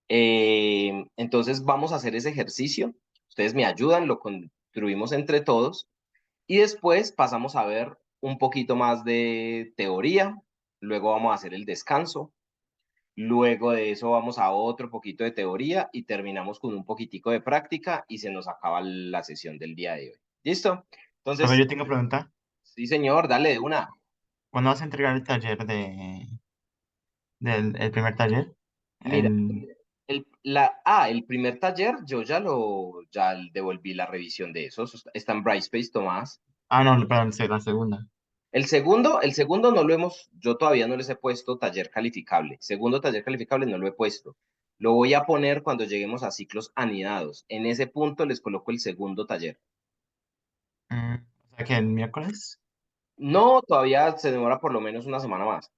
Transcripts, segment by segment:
Entonces vamos a hacer ese ejercicio. Ustedes me ayudan, lo construimos entre todos y después pasamos a ver un poquito más de teoría. Luego vamos a hacer el descanso. Luego de eso vamos a otro poquito de teoría y terminamos con un poquitico de práctica y se nos acaba la sesión del día de hoy. ¿Listo? Profe, Entonces, yo tengo pregunta. sí, señor, dale de una. ¿Cuándo vas a entregar el taller el primer taller? Mira, El... el primer taller yo ya devolví la revisión de eso. Eso está en Brightspace, Tomás. Ah, no, perdón, sí, la segunda. El segundo no lo yo todavía no les he puesto taller calificable. Segundo taller calificable no lo he puesto. Lo voy a poner cuando lleguemos a ciclos anidados. En ese punto les coloco el segundo taller. O sea que el miércoles. No, todavía se demora por lo menos una semana más.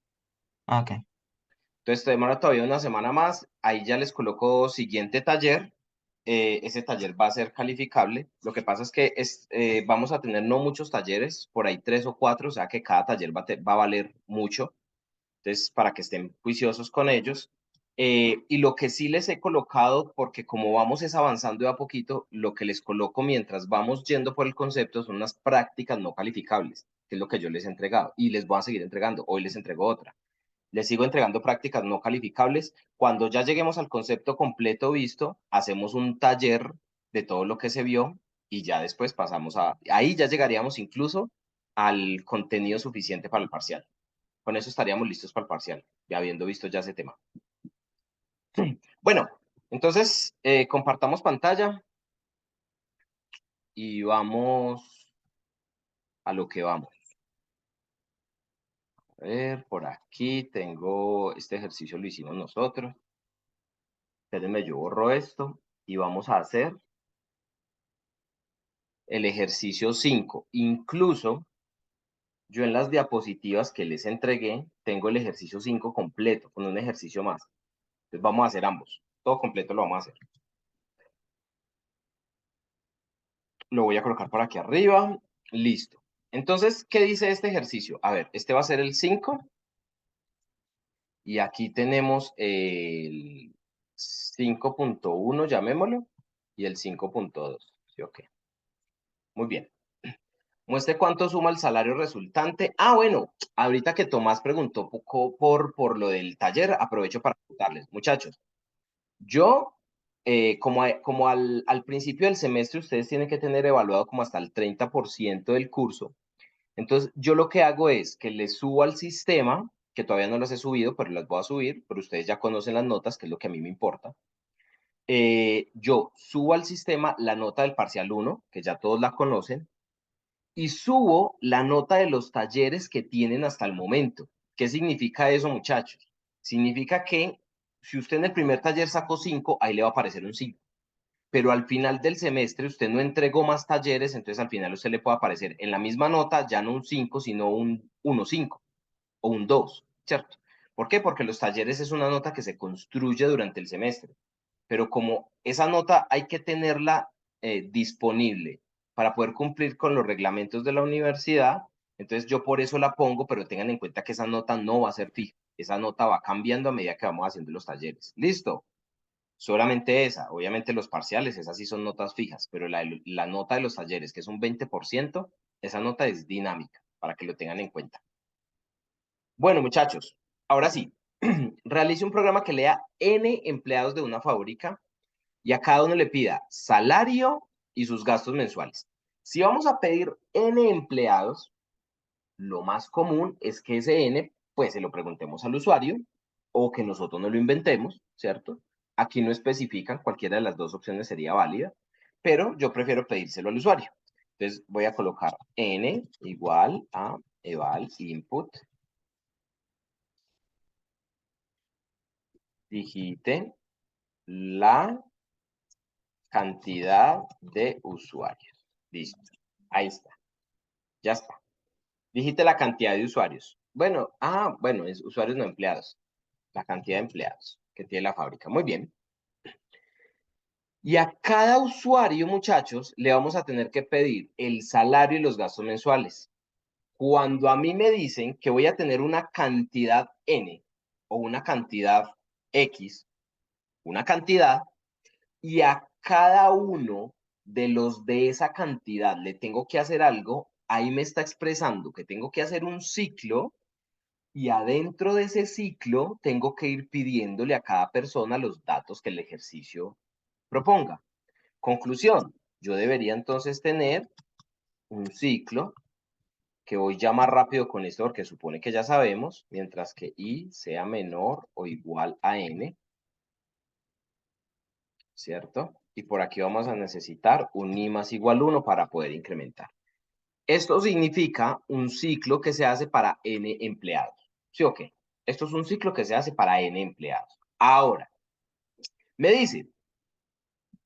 Ah, ok. Entonces, se demora todavía una semana más. Ahí ya les coloco siguiente taller. Ese taller va a ser calificable. Lo que pasa es que vamos a tener no muchos talleres, por ahí 3 o 4, o sea que cada taller va a valer mucho. Entonces, para que estén juiciosos con ellos. Y lo que sí les he colocado, porque como vamos es avanzando de a poquito, lo que les coloco mientras vamos yendo por el concepto son unas prácticas no calificables, que es lo que yo les he entregado y les voy a seguir entregando. Hoy les entrego otra. Les sigo entregando prácticas no calificables. Cuando ya lleguemos al concepto completo visto, hacemos un taller de todo lo que se vio y ya después pasamos ahí ya llegaríamos incluso al contenido suficiente para el parcial. Con eso estaríamos listos para el parcial, ya habiendo visto ya ese tema. Bueno, entonces compartamos pantalla y vamos a lo que vamos. A ver, por aquí tengo este ejercicio, lo hicimos nosotros. Espérenme, yo borro esto y vamos a hacer el ejercicio 5. Incluso yo en las diapositivas que les entregué tengo el ejercicio 5 completo con un ejercicio más. Entonces vamos a hacer ambos. Todo completo lo vamos a hacer. Lo voy a colocar por aquí arriba. Listo. Entonces, ¿qué dice este ejercicio? A ver, este va a ser el 5 y aquí tenemos el 5.1, llamémoslo, y el 5.2. ¿Sí, ok? Muy bien. Muestre cuánto suma el salario resultante. Ah, bueno, ahorita que Tomás preguntó poco por lo del taller, aprovecho para preguntarles, muchachos. Yo, como al principio del semestre, ustedes tienen que tener evaluado como hasta el 30% del curso. Entonces, yo lo que hago es que les subo al sistema, que todavía no las he subido, pero las voy a subir, pero ustedes ya conocen las notas, que es lo que a mí me importa. Yo subo al sistema la nota del parcial 1, que ya todos la conocen, y subo la nota de los talleres que tienen hasta el momento. ¿Qué significa eso, muchachos? Significa que si usted en el primer taller sacó 5, ahí le va a aparecer un 5. Pero al final del semestre usted no entregó más talleres, entonces al final usted le puede aparecer en la misma nota ya no un 5 sino un 1,5 o un 2, ¿cierto? ¿Por qué? Porque los talleres es una nota que se construye durante el semestre, pero como esa nota hay que tenerla disponible para poder cumplir con los reglamentos de la universidad, entonces yo por eso la pongo, pero tengan en cuenta que esa nota no va a ser fija, esa nota va cambiando a medida que vamos haciendo los talleres. ¿Listo? Solamente esa, obviamente los parciales, esas sí son notas fijas, pero la nota de los talleres, que es un 20%, esa nota es dinámica, para que lo tengan en cuenta. Bueno, muchachos, ahora sí, realice un programa que lea N empleados de una fábrica y a cada uno le pida salario y sus gastos mensuales. Si vamos a pedir N empleados, lo más común es que ese N, pues se lo preguntemos al usuario o que nosotros no lo inventemos, ¿cierto? Aquí no especifican, cualquiera de las dos opciones sería válida, pero yo prefiero pedírselo al usuario. Entonces voy a colocar N igual a eval input, digite la cantidad de usuarios. Listo. Ahí está. Ya está. Digite la cantidad de usuarios. Bueno, es usuarios no empleados. La cantidad de empleados que tiene la fábrica. Muy bien. Y a cada usuario, muchachos, le vamos a tener que pedir el salario y los gastos mensuales. Cuando a mí me dicen que voy a tener una cantidad N o una cantidad X, una cantidad, y a cada uno de los de esa cantidad le tengo que hacer algo, ahí me está expresando que tengo que hacer un ciclo y adentro de ese ciclo tengo que ir pidiéndole a cada persona los datos que el ejercicio proponga. Conclusión, yo debería entonces tener un ciclo que voy ya más rápido con esto porque supone que ya sabemos, mientras que i sea menor o igual a n, ¿cierto? Y por aquí vamos a necesitar un i más igual 1 para poder incrementar. Esto significa un ciclo que se hace para n empleados. ¿Sí o qué? Esto es un ciclo que se hace para n empleados. Ahora, me dice,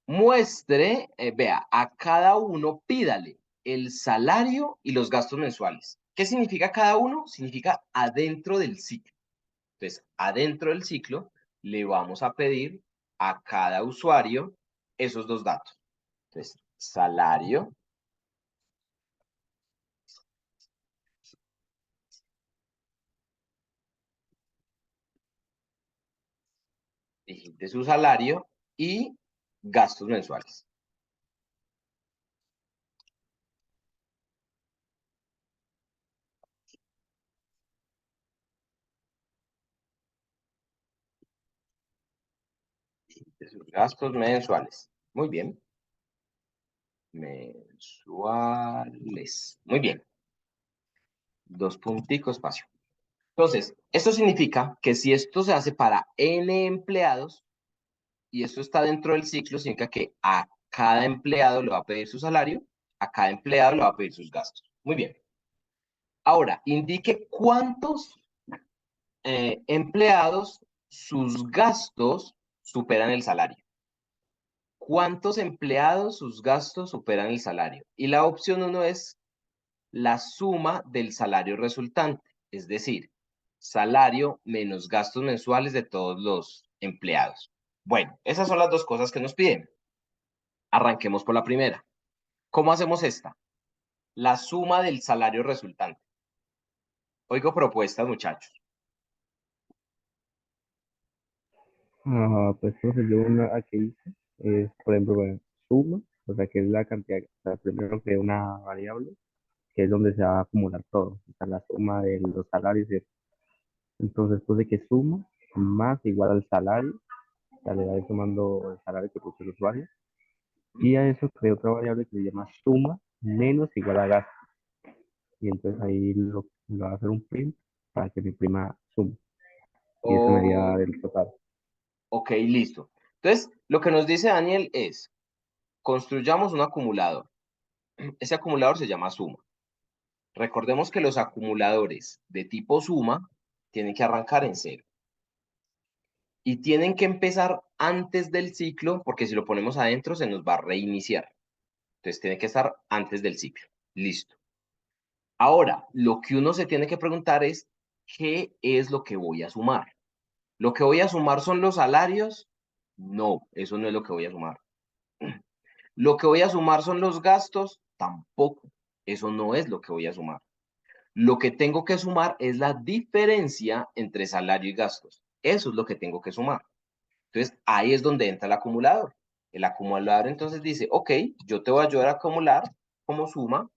muestre, vea, a cada uno pídale el salario y los gastos mensuales. ¿Qué significa cada uno? Significa adentro del ciclo. Entonces, adentro del ciclo le vamos a pedir a cada usuario esos dos datos. Entonces, salario, digite su salario y gastos mensuales. De sus gastos mensuales. Muy bien. Mensuales. Muy bien. Dos punticos, espacio. Entonces, esto significa que si esto se hace para n empleados y esto está dentro del ciclo, significa que a cada empleado le va a pedir su salario, a cada empleado le va a pedir sus gastos. Muy bien. Ahora, indique cuántos empleados sus gastos superan el salario. ¿Cuántos empleados sus gastos superan el salario? Y la opción 1 es la suma del salario resultante, es decir, salario menos gastos mensuales de todos los empleados. Bueno, esas son las dos cosas que nos piden. Arranquemos por la primera. ¿Cómo hacemos esta? La suma del salario resultante. Oigo propuestas, muchachos. Pues profe, yo una que hice es, por ejemplo, bueno, suma, o sea, que es la cantidad, o sea, primero creé una variable, que es donde se va a acumular todo, o sea, la suma de los salarios y eso. Entonces puse que suma más igual al salario, o sea, le va a ir sumando el salario que puso el usuario, y a eso creé otra variable que se llama suma menos igual a gasto, y entonces ahí lo va a hacer un print para que mi prima suma, y eso me haría Oh, el total. ok, listo. Entonces, lo que nos dice Daniel es, construyamos un acumulador. Ese acumulador se llama suma. Recordemos que los acumuladores de tipo suma tienen que arrancar en cero y tienen que empezar antes del ciclo, porque si lo ponemos adentro se nos va a reiniciar. Entonces tiene que estar antes del ciclo. Listo. Ahora, lo que uno se tiene que preguntar es, ¿qué es lo que voy a sumar? ¿Lo que voy a sumar son los salarios? No, eso no es lo que voy a sumar. ¿Lo que voy a sumar son los gastos? Tampoco, eso no es lo que voy a sumar. Lo que tengo que sumar es la diferencia entre salario y gastos. Eso es lo que tengo que sumar. Entonces, ahí es donde entra el acumulador. El acumulador entonces dice, ok, yo te voy a ayudar a acumular como suma,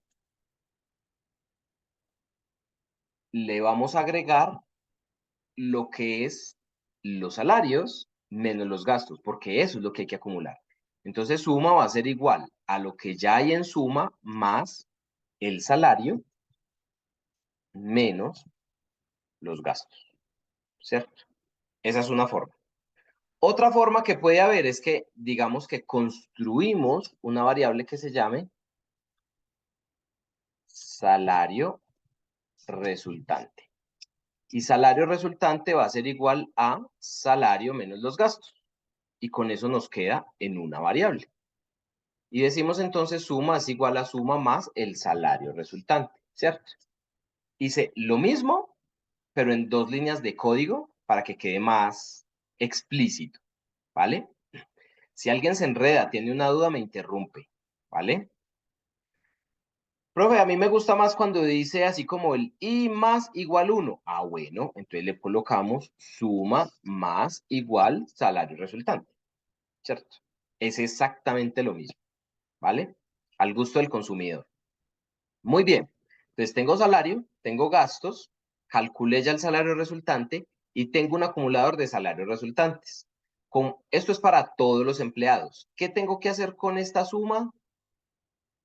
le vamos a agregar lo que es los salarios menos los gastos, porque eso es lo que hay que acumular. Entonces, suma va a ser igual a lo que ya hay en suma más el salario menos los gastos, ¿cierto? Esa es una forma. Otra forma que puede haber es que, digamos que construimos una variable que se llame salario resultante. Y salario resultante va a ser igual a salario menos los gastos. Y con eso nos queda en una variable. Y decimos entonces suma es igual a suma más el salario resultante, ¿cierto? Hice lo mismo, pero en dos líneas de código para que quede más explícito, ¿vale? Si alguien se enreda, tiene una duda, me interrumpe, ¿vale? Profe, a mí me gusta más cuando dice así como el i más igual 1. Ah, bueno, entonces le colocamos suma más igual salario resultante. ¿cierto? Es exactamente lo mismo, ¿vale? Al gusto del consumidor. Muy bien. Entonces tengo salario, tengo gastos, calculé ya el salario resultante y tengo un acumulador de salarios resultantes. Esto es para todos los empleados. ¿Qué tengo que hacer con esta suma?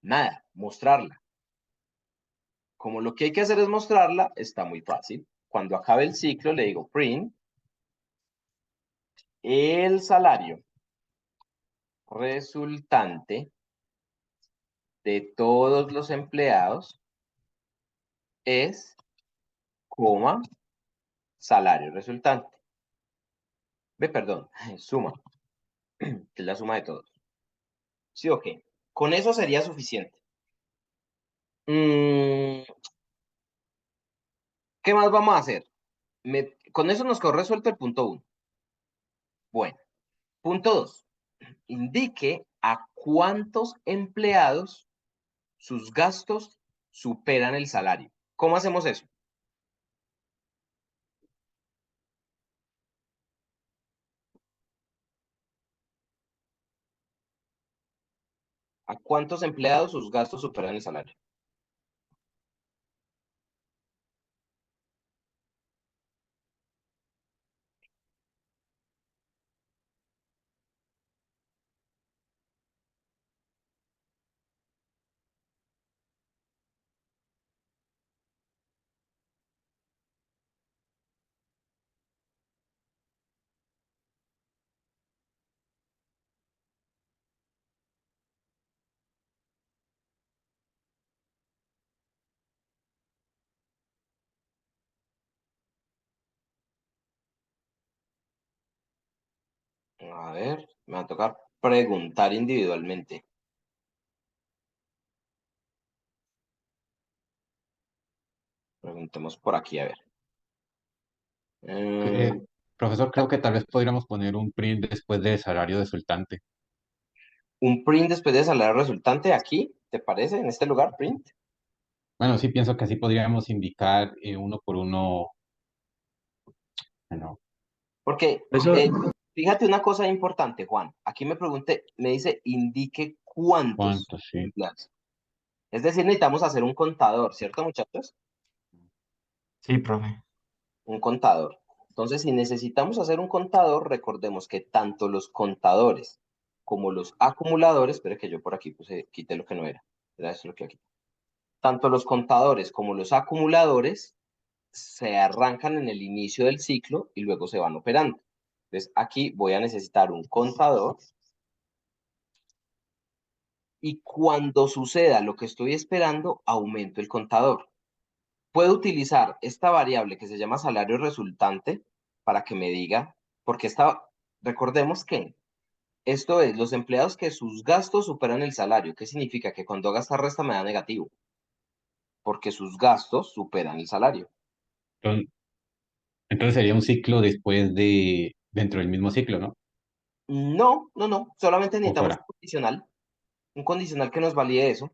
Nada, mostrarla. Como lo que hay que hacer es mostrarla, está muy fácil. Cuando acabe el ciclo, le digo print el salario resultante de todos los empleados es, coma, salario resultante. Ve, perdón, suma, que es la suma de todos. ¿Sí o qué? Con eso sería suficiente. ¿Qué más vamos a hacer? Con eso nos quedó resuelto el punto 1. Bueno, punto 2. Indique a cuántos empleados sus gastos superan el salario. ¿Cómo hacemos eso? ¿A cuántos empleados sus gastos superan el salario? A ver, me va a tocar preguntar individualmente. Preguntemos por aquí, a ver. Profesor, creo que tal vez podríamos poner un print después de salario resultante. Un print después de salario resultante aquí, ¿te parece? En este lugar, print. Bueno, sí pienso que así podríamos indicar uno por uno. Bueno, Porque Eso, fíjate una cosa importante, Juan. Aquí me dice indique cuántos ¿cuántos? Sí. empleados. Es decir, necesitamos hacer un contador, ¿cierto, muchachos? Sí, profe. Un contador. Entonces, si necesitamos hacer un contador, recordemos que tanto los contadores como los acumuladores, espere que yo por aquí quité lo que no era. Era eso lo que aquí. Tanto los contadores como los acumuladores se arrancan en el inicio del ciclo y luego se van operando. Entonces, aquí voy a necesitar un contador y cuando suceda lo que estoy esperando, aumento el contador. Puedo utilizar esta variable que se llama salario resultante para que me diga, porque recordemos que esto es los empleados que sus gastos superan el salario. ¿Qué significa? Que cuando haga esta resta me da negativo, porque sus gastos superan el salario. Entonces sería un ciclo después dentro del mismo ciclo, ¿no? No, no, no, solamente O necesitamos fuera. un condicional que nos valide eso.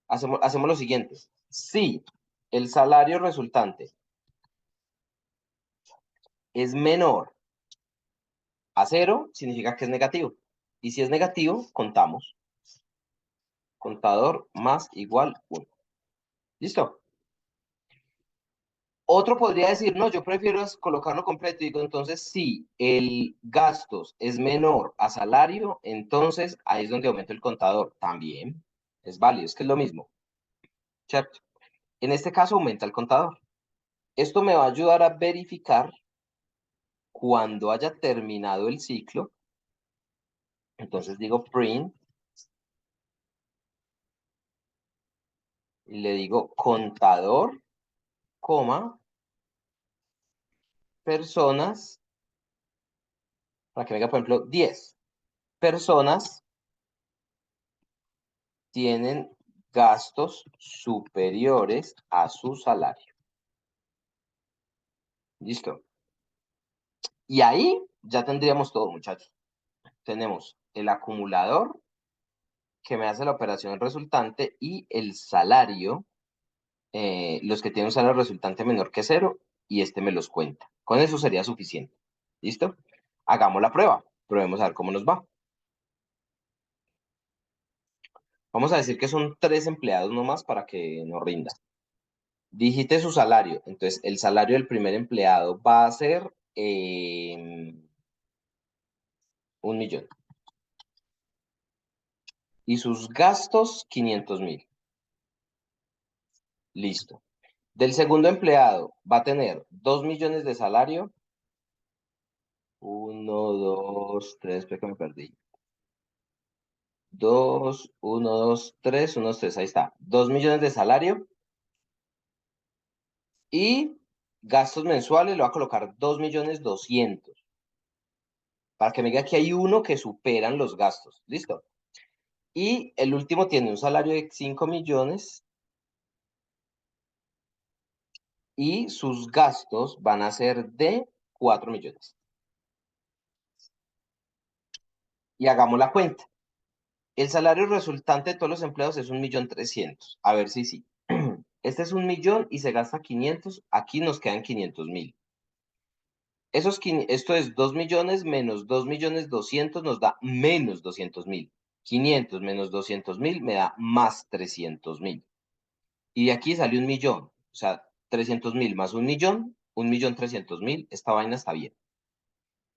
Hacemos lo siguiente. Si el salario resultante es menor a 0, significa que es negativo. Y si es negativo, contamos. Contador más igual 1. ¿Listo? Otro podría decir, no, yo prefiero colocarlo completo. Y digo, entonces, si el gastos es menor a salario, entonces ahí es donde aumento el contador. También es válido, es que es lo mismo. ¿Cierto? En este caso aumenta el contador. Esto me va a ayudar a verificar cuando haya terminado el ciclo. Entonces digo print y le digo contador, coma, personas, para que venga, por ejemplo, 10 personas tienen gastos superiores a su salario. ¿Listo? Y ahí ya tendríamos todo, muchachos. Tenemos el acumulador que me hace la operación resultante y el salario, los que tienen un salario resultante menor que 0 y este me los cuenta. Con eso sería suficiente. ¿Listo? Hagamos la prueba. Probemos a ver cómo nos va. Vamos a decir que son 3 empleados nomás para que nos rinda. Digite su salario. Entonces, el salario del primer empleado va a ser 1.000.000. Y sus gastos, 500.000. Listo. Del segundo empleado va a tener 2 millones de salario. 1, 2, 3, espera que me perdí. 2, 1, 2, 3, 1, 2, 3, ahí está. 2 millones de salario. Y gastos mensuales le voy a colocar 2.200.000. Para que me diga que hay uno que superan los gastos. ¿Listo? Y el último tiene un salario de 5 millones. Y sus gastos van a ser de 4 millones. Y hagamos la cuenta. El salario resultante de todos los empleados es 1.300.000. A ver si sí. Este es 1.000.000 y se gasta 500. Aquí nos quedan 500.000. Esto es 2 millones menos 2.200.000 nos da menos 200.000. 500 menos 200.000 me da más 300.000. Y de aquí sale 1.000.000. O sea, 300.000 más 1.000.000, 1.300.000. Esta vaina está bien.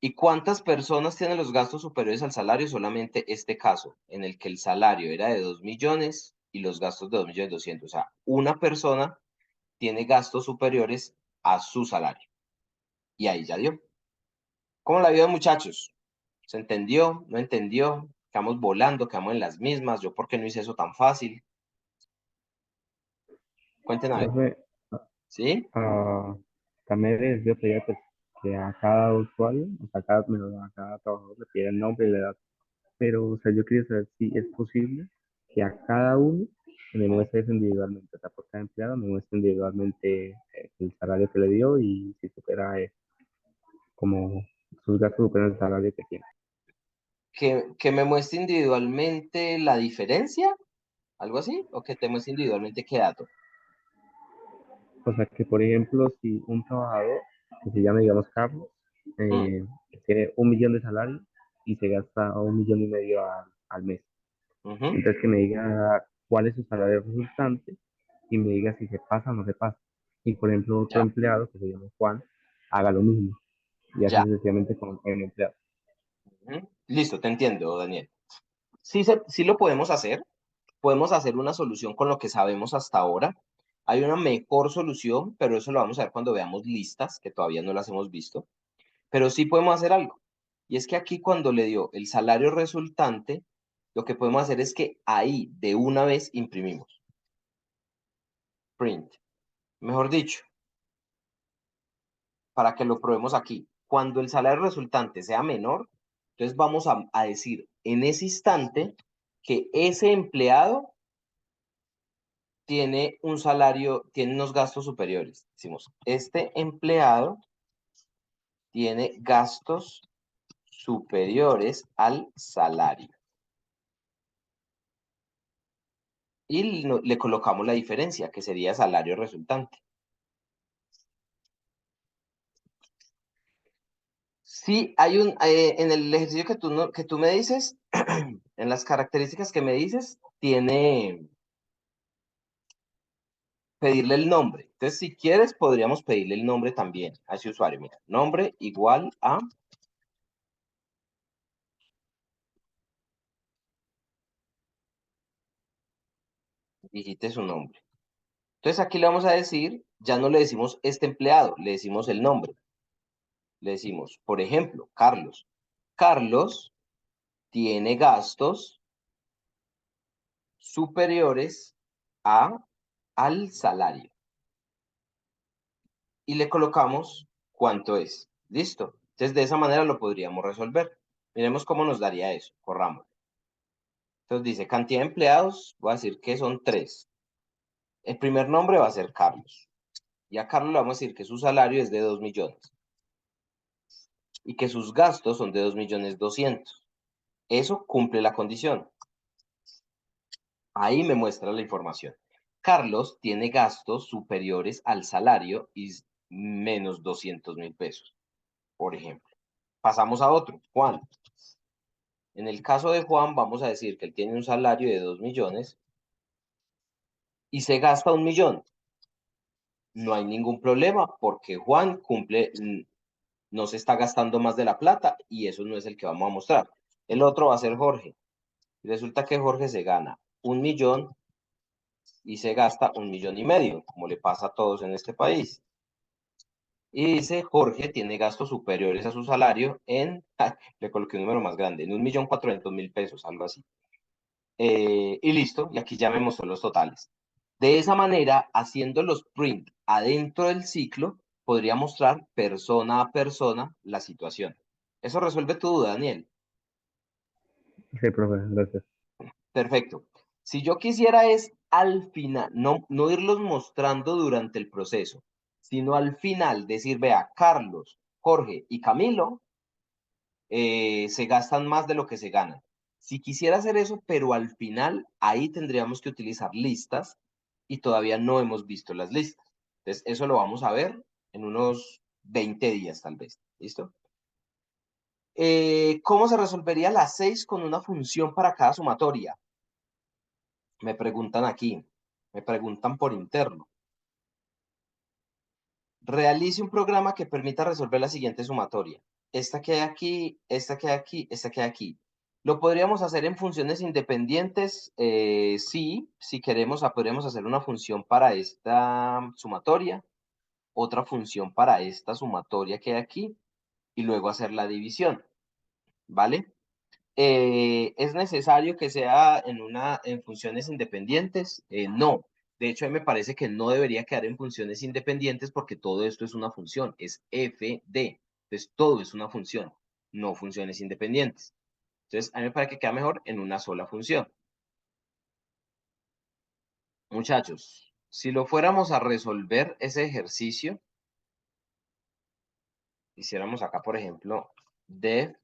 ¿Y cuántas personas tienen los gastos superiores al salario? Solamente este caso, en el que el salario era de 2 millones y los gastos de 2.200.000. O sea, una persona tiene gastos superiores a su salario. Y ahí ya dio. ¿Cómo la vio, muchachos? ¿Se entendió? ¿No entendió? Quedamos volando, quedamos en las mismas. ¿Yo por qué no hice eso tan fácil? Cuenten a ver. Profe, ¿Sí? ah, también les dio pedir pues, que a cada usuario, o sea, a cada trabajador le pida el nombre y la edad. Pero, o sea, yo quería saber si es posible que a cada uno me muestre eso individualmente, o sea, por cada empleado me muestre individualmente el salario que le dio y si supera como sus gastos superan el salario que tiene. ¿Que me muestre individualmente la diferencia? ¿Algo así? ¿O que te muestre individualmente qué dato? O sea, que por ejemplo, si un trabajador, que se llama, digamos, Carlos, Mm, tiene 1 millón de salario y se gasta 1,5 millones al mes. ujú. Entonces, que me diga cuál es su salario resultante y me diga si se pasa o no se pasa. Y por ejemplo, otro Ya, empleado, que se llama Juan, haga lo mismo y así ya. sucesivamente con el empleado. Ujú. Listo, te entiendo, Daniel. Sí lo podemos hacer. Podemos hacer una solución con lo que sabemos hasta ahora. Hay una mejor solución, pero eso lo vamos a ver cuando veamos listas, que todavía no las hemos visto. Pero sí podemos hacer algo. Y es que aquí cuando le dio el salario resultante, lo que podemos hacer es que ahí de una vez imprimimos. Print. Mejor dicho, para que lo probemos aquí. Cuando el salario resultante sea menor, entonces vamos a decir en ese instante que ese empleado tiene un salario, tiene unos gastos superiores. Decimos, este empleado tiene gastos superiores al salario. Y le colocamos la diferencia, que sería salario resultante. Sí, hay en el ejercicio que tú me dices, en las características que me dices, tiene pedirle el nombre. Entonces, si quieres, podríamos pedirle el nombre también a ese usuario. Mira, nombre igual a, digite su nombre. Entonces, aquí le vamos a decir, ya no le decimos este empleado, le decimos el nombre. Le decimos, por ejemplo, Carlos. Carlos tiene gastos superiores al salario. Y le colocamos cuánto es. Listo. Entonces, de esa manera lo podríamos resolver. Miremos cómo nos daría eso. Corramos. Entonces dice cantidad de empleados, voy a decir que son 3. El primer nombre va a ser Carlos. Y a Carlos le vamos a decir que su salario es de 2 millones y que sus gastos son de 2.200.000. Eso cumple la condición. Ahí me muestra la información. Carlos tiene gastos superiores al salario y menos 200.000 pesos, por ejemplo. Pasamos a otro, Juan. En el caso de Juan, vamos a decir que él tiene un salario de 2 millones y se gasta 1 millón. No hay ningún problema porque Juan cumple, no se está gastando más de la plata y eso no es el que vamos a mostrar. El otro va a ser Jorge. Resulta que Jorge se gana 1 millón y se gasta 1,5 millones, como le pasa a todos en este país. Y dice, Jorge tiene gastos superiores a su salario en, le coloqué un número más grande, en 1,400,000 pesos, algo así. Y listo, y aquí ya me mostró los totales. De esa manera, haciendo los print adentro del ciclo, podría mostrar persona a persona la situación. Eso resuelve tu duda, Daniel. Sí, profe, gracias. Perfecto. Si yo quisiera es al final, no irlos mostrando durante el proceso, sino al final decir, vea, Carlos, Jorge y Camilo se gastan más de lo que se ganan. Si quisiera hacer eso, pero al final ahí tendríamos que utilizar listas y todavía no hemos visto las listas. Entonces, eso lo vamos a ver en unos 20 días tal vez. ¿Listo? ¿Cómo se resolvería las 6 con una función para cada sumatoria? Me preguntan aquí, me preguntan por interno. Realice un programa que permita resolver la siguiente sumatoria. Esta que hay aquí, esta que hay aquí, esta que hay aquí. ¿Lo podríamos hacer en funciones independientes? Sí, si queremos, podríamos hacer una función para esta sumatoria, otra función para esta sumatoria que hay aquí, y luego hacer la división, ¿vale? ¿Es necesario que sea en funciones independientes? No. De hecho, a mí me parece que no debería quedar en funciones independientes porque todo esto es una función, es f de. Entonces, todo es una función, no funciones independientes. Entonces, a mí me parece que queda mejor en una sola función. Muchachos, si lo fuéramos a resolver ese ejercicio, hiciéramos acá, por ejemplo, def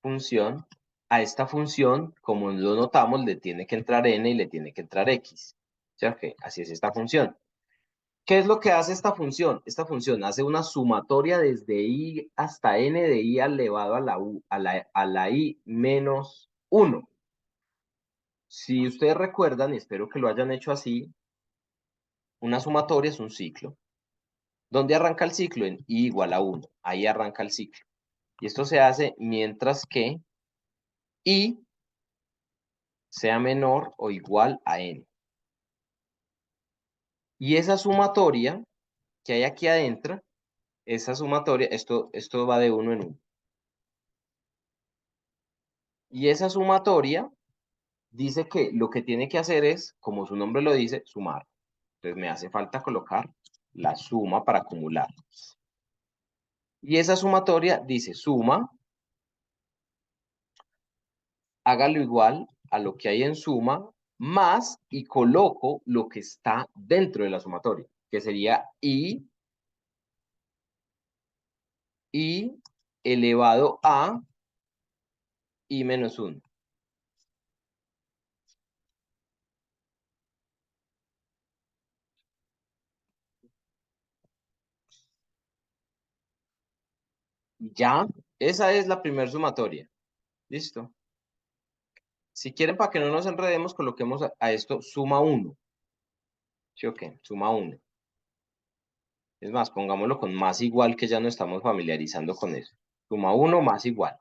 función, a esta función, como lo notamos, le tiene que entrar n y le tiene que entrar x. ¿Sí? Okay, así es esta función. ¿Qué es lo que hace esta función? Esta función hace una sumatoria desde i hasta n de i elevado a la, u, a la i menos 1. Si ustedes recuerdan, y espero que lo hayan hecho así, una sumatoria es un ciclo. ¿Dónde arranca el ciclo? En i igual a 1. Ahí arranca el ciclo. Y esto se hace mientras que i sea menor o igual a n. Y esa sumatoria que hay aquí adentro, esa sumatoria, esto va de 1 en 1. Y esa sumatoria dice que lo que tiene que hacer es, como su nombre lo dice, sumar. Entonces me hace falta colocar la suma para acumular. Y esa sumatoria dice suma, hágalo igual a lo que hay en suma, más, y coloco lo que está dentro de la sumatoria, que sería i elevado a i menos 1. Ya, esa es la primera sumatoria. ¿Listo? Si quieren, para que no nos enredemos, coloquemos a esto suma 1. ¿Sí o qué? Suma 1. Es más, pongámoslo con más igual, que ya no estamos familiarizando con eso. Suma 1 más igual.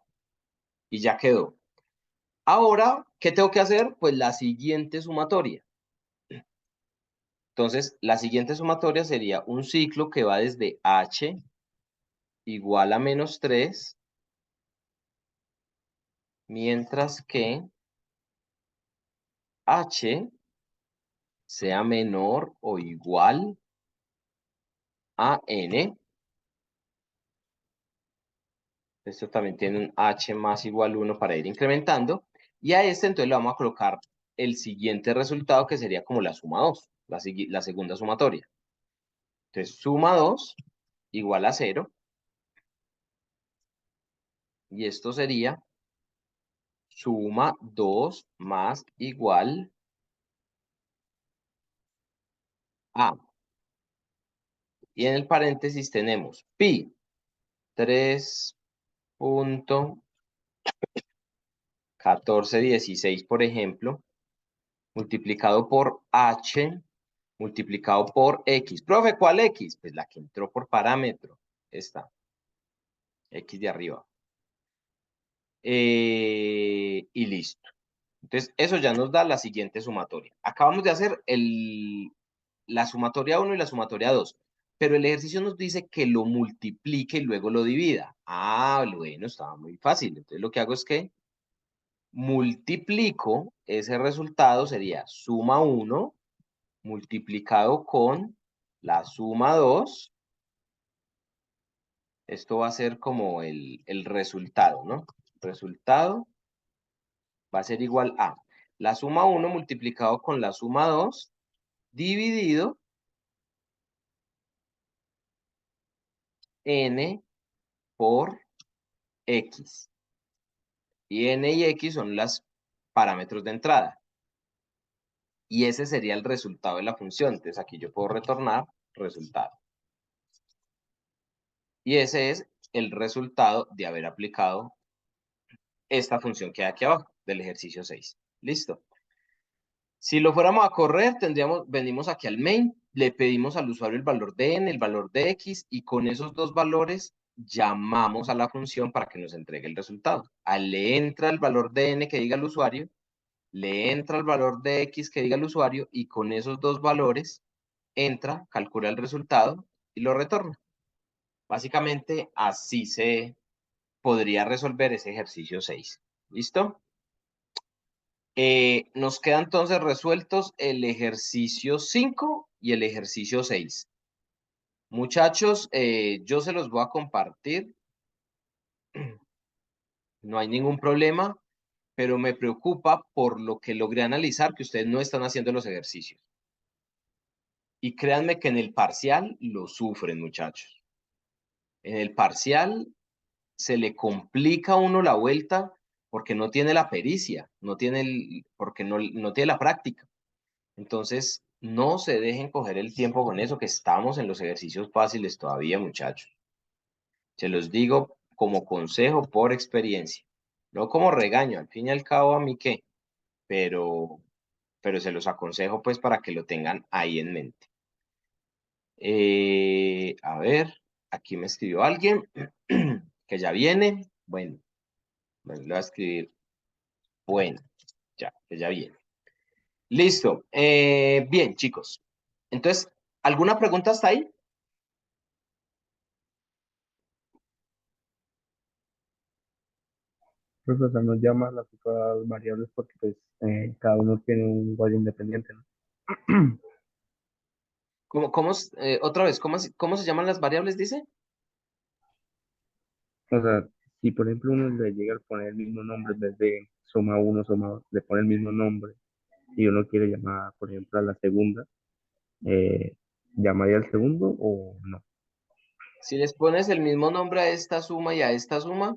Y ya quedó. Ahora, ¿qué tengo que hacer? Pues la siguiente sumatoria. Entonces, la siguiente sumatoria sería un ciclo que va desde h igual a menos 3, mientras que h sea menor o igual a n. Esto también tiene un h más igual 1 para ir incrementando. Y a este entonces le vamos a colocar el siguiente resultado, que sería como la suma 2, la segunda sumatoria. Entonces, suma 2 igual a 0. Y esto sería suma 2 más igual a. Y en el paréntesis tenemos pi 3 punto 1416, por ejemplo, multiplicado por h, multiplicado por x. Profe, ¿cuál x? Pues la que entró por parámetro. Esta, x de arriba. Y listo. Entonces, eso ya nos da la siguiente sumatoria. Acabamos de hacer la sumatoria 1 y la sumatoria 2, pero el ejercicio nos dice que lo multiplique y luego lo divida. Ah, bueno, estaba muy fácil. Entonces, lo que hago es que multiplico ese resultado, sería suma 1 multiplicado con la suma 2. Esto va a ser como el resultado, ¿no? Resultado va a ser igual a la suma 1 multiplicado con la suma 2 dividido n por x. Y n y x son los parámetros de entrada. Y ese sería el resultado de la función. Entonces aquí yo puedo retornar resultado. Y ese es el resultado de haber aplicado esta función que hay aquí abajo del ejercicio 6. Listo. Si lo fuéramos a correr, venimos aquí al main, le pedimos al usuario el valor de n, el valor de x, y con esos dos valores llamamos a la función para que nos entregue el resultado. Le entra el valor de n que diga el usuario, le entra el valor de x que diga el usuario, y con esos dos valores entra, calcula el resultado y lo retorna. Básicamente, así se podría resolver ese ejercicio 6. ¿Listo? Nos quedan entonces resueltos el ejercicio 5 y el ejercicio 6. Muchachos, yo se los voy a compartir. No hay ningún problema, pero me preocupa por lo que logré analizar que ustedes no están haciendo los ejercicios. Y créanme que en el parcial lo sufren, muchachos. En el parcial se le complica a uno la vuelta porque no tiene la pericia, porque no tiene la práctica. Entonces, no se dejen coger el tiempo con eso, que estamos en los ejercicios fáciles todavía, muchachos. Se los digo como consejo por experiencia, no como regaño, al fin y al cabo a mí qué, pero, pero se los aconsejo pues para que lo tengan ahí en mente. A ver, aquí me escribió alguien que ya viene. Bueno, le voy a escribir, bueno, ya, que ya viene. Listo. Bien, chicos. Entonces, ¿alguna pregunta hasta ahí? Profesor, nos llama las otras variables porque pues cada uno tiene un valor independiente, ¿no? Otra vez, ¿cómo se llaman las variables, dice? O sea, si por ejemplo uno le llega a poner el mismo nombre en vez de suma uno, suma 2, le pone el mismo nombre y uno quiere llamar, por ejemplo, a la segunda, eh, ¿llamaría al segundo o no? Si les pones el mismo nombre a esta suma y a esta suma,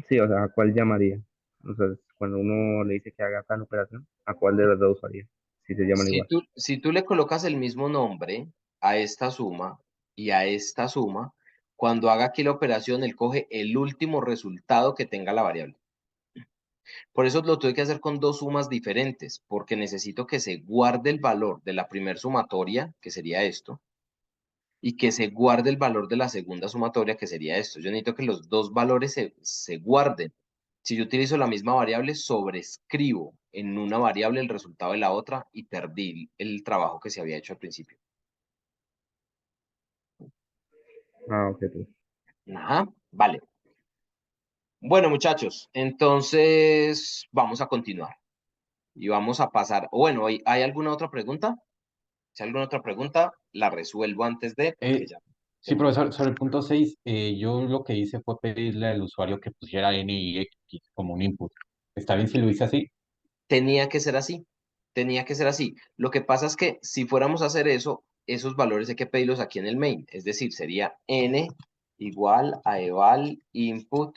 Sí, o sea, ¿a cuál llamaría? O sea, cuando uno le dice que haga tal operación, ¿a cuál de las dos haría? Si se llaman si igual. tú, si tú le colocas el mismo nombre a esta suma y a esta suma, cuando haga aquí la operación, él coge el último resultado que tenga la variable. Por eso lo tuve que hacer con dos sumas diferentes, porque necesito que se guarde el valor de la primer sumatoria, que sería esto, y que se guarde el valor de la segunda sumatoria, que sería esto. Yo necesito que los dos valores se guarden. Si yo utilizo la misma variable, sobrescribo en una variable el resultado de la otra y perdí el trabajo que se había hecho al principio. Ah, ok, pues. Ajá, vale. Bueno, muchachos, entonces vamos a continuar y vamos a pasar. Bueno, ¿hay alguna otra pregunta? Si hay alguna otra pregunta, la resuelvo antes de, porque Eh, ya sí, tengo. profesor, sobre el punto 6, yo lo que hice fue pedirle al usuario que pusiera N y X como un input. ¿Está bien si lo hice así? Tenía que ser así, tenía que ser así. Lo que pasa es que si fuéramos a hacer eso, esos valores hay que pedirlos aquí en el main. Es decir, sería n igual a eval input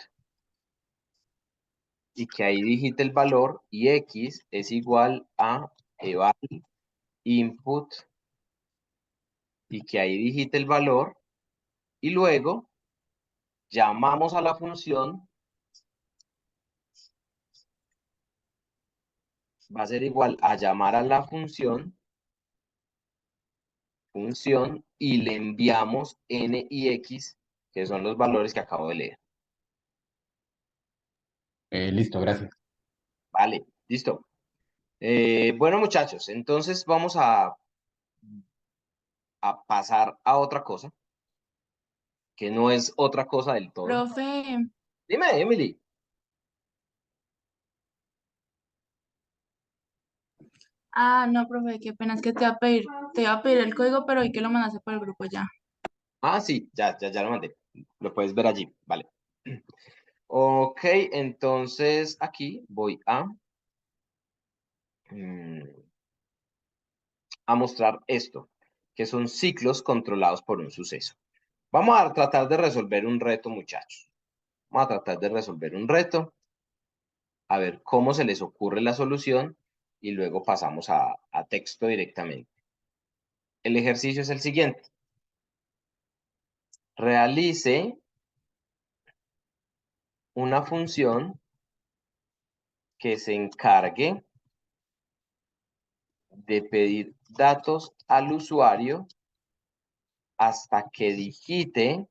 y que ahí digite el valor y x es igual a eval input y que ahí digite el valor y luego llamamos a la función, va a ser igual a llamar a la función, y le enviamos n y x, que son los valores que acabo de leer. Listo, gracias. Vale, listo. Bueno, muchachos, entonces vamos a pasar a otra cosa, que no es otra cosa del todo. Profe, Dime, Emily. no, profe, qué pena, es que te iba a pedir el código, pero hoy que lo mandaste por el grupo ya. Ah, sí, ya lo mandé. Lo puedes ver allí, vale. Ok, entonces aquí voy a mostrar esto, que son ciclos controlados por un suceso. Vamos a tratar de resolver un reto, muchachos. Vamos a tratar de resolver un reto, a ver cómo se les ocurre la solución y luego pasamos a texto directamente. El ejercicio es el siguiente. Realice una función que se encargue de pedir datos al usuario hasta que digite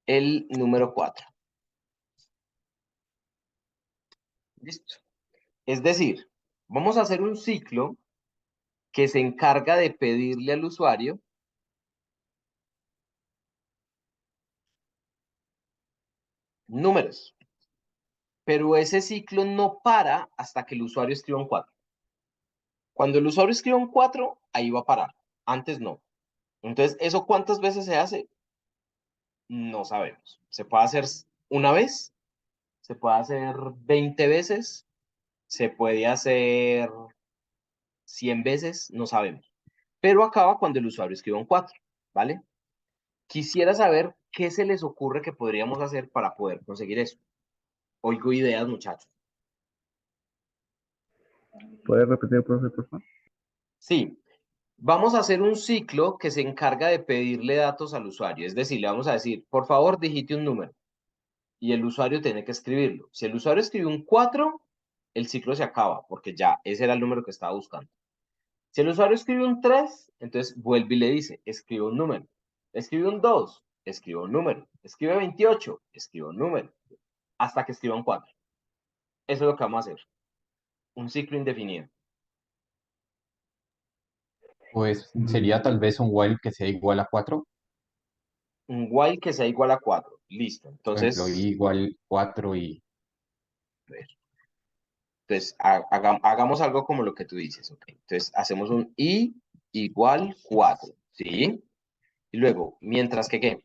el número 4. Listo. Es decir, vamos a hacer un ciclo que se encarga de pedirle al usuario números. Pero ese ciclo no para hasta que el usuario escriba un 4. Cuando el usuario escriba un 4, ahí va a parar. Antes no. Entonces, ¿eso cuántas veces se hace? No sabemos. Se puede hacer una vez, se puede hacer 20 veces, se puede hacer 100 veces, no sabemos. Pero acaba cuando el usuario escriba un 4, ¿vale? Quisiera saber qué se les ocurre que podríamos hacer para poder conseguir eso. Oigo ideas, muchachos. ¿Puedes repetir, profe, por favor? Sí, vamos a hacer un ciclo que se encarga de pedirle datos al usuario. Es decir, le vamos a decir, por favor, digite un número. Y el usuario tiene que escribirlo. Si el usuario escribe un 4, el ciclo se acaba, porque ya ese era el número que estaba buscando. Si el usuario escribe un 3, entonces vuelve y le dice, escribe un número. Escribe un 2, escribe un número. Escribe 28, escribe un número. Hasta que escriba un 4. Eso es lo que vamos a hacer. Un ciclo indefinido. Pues sería tal vez un while que sea igual a 4. Un while que sea igual a 4. Listo. Por ejemplo, i Entonces, igual 4 y a ver. Entonces, hagamos algo como lo que tú dices. ¿Ok? Entonces, hacemos un i igual 4. ¿Sí? Y luego, mientras que, ¿qué?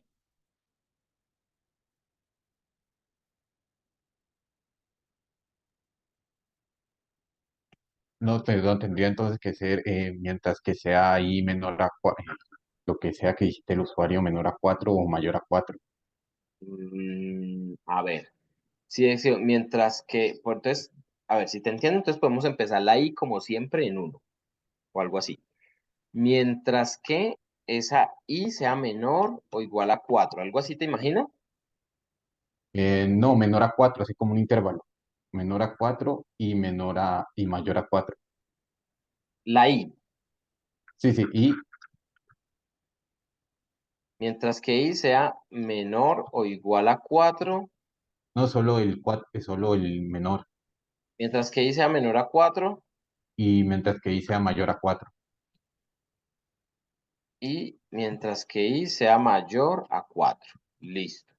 no, perdón, tendría entonces que ser mientras que sea i menor a 4, lo que sea que digite el usuario menor a 4 o mayor a 4. A ver. Sí, mientras que, pues entonces, a ver, si te entiendo, entonces podemos empezar la i como siempre en 1 o algo así. Mientras que esa i sea menor o igual a 4, algo así, ¿te imaginas? No, menor a 4, así como un intervalo. Menor a 4 y y mayor a 4. La i. Sí, sí, y Mientras que i sea menor o igual a 4, no solo el 4, solo el menor. mientras que i sea menor a 4 Y mientras que i sea mayor a 4. y mientras que i sea mayor a 4. Listo.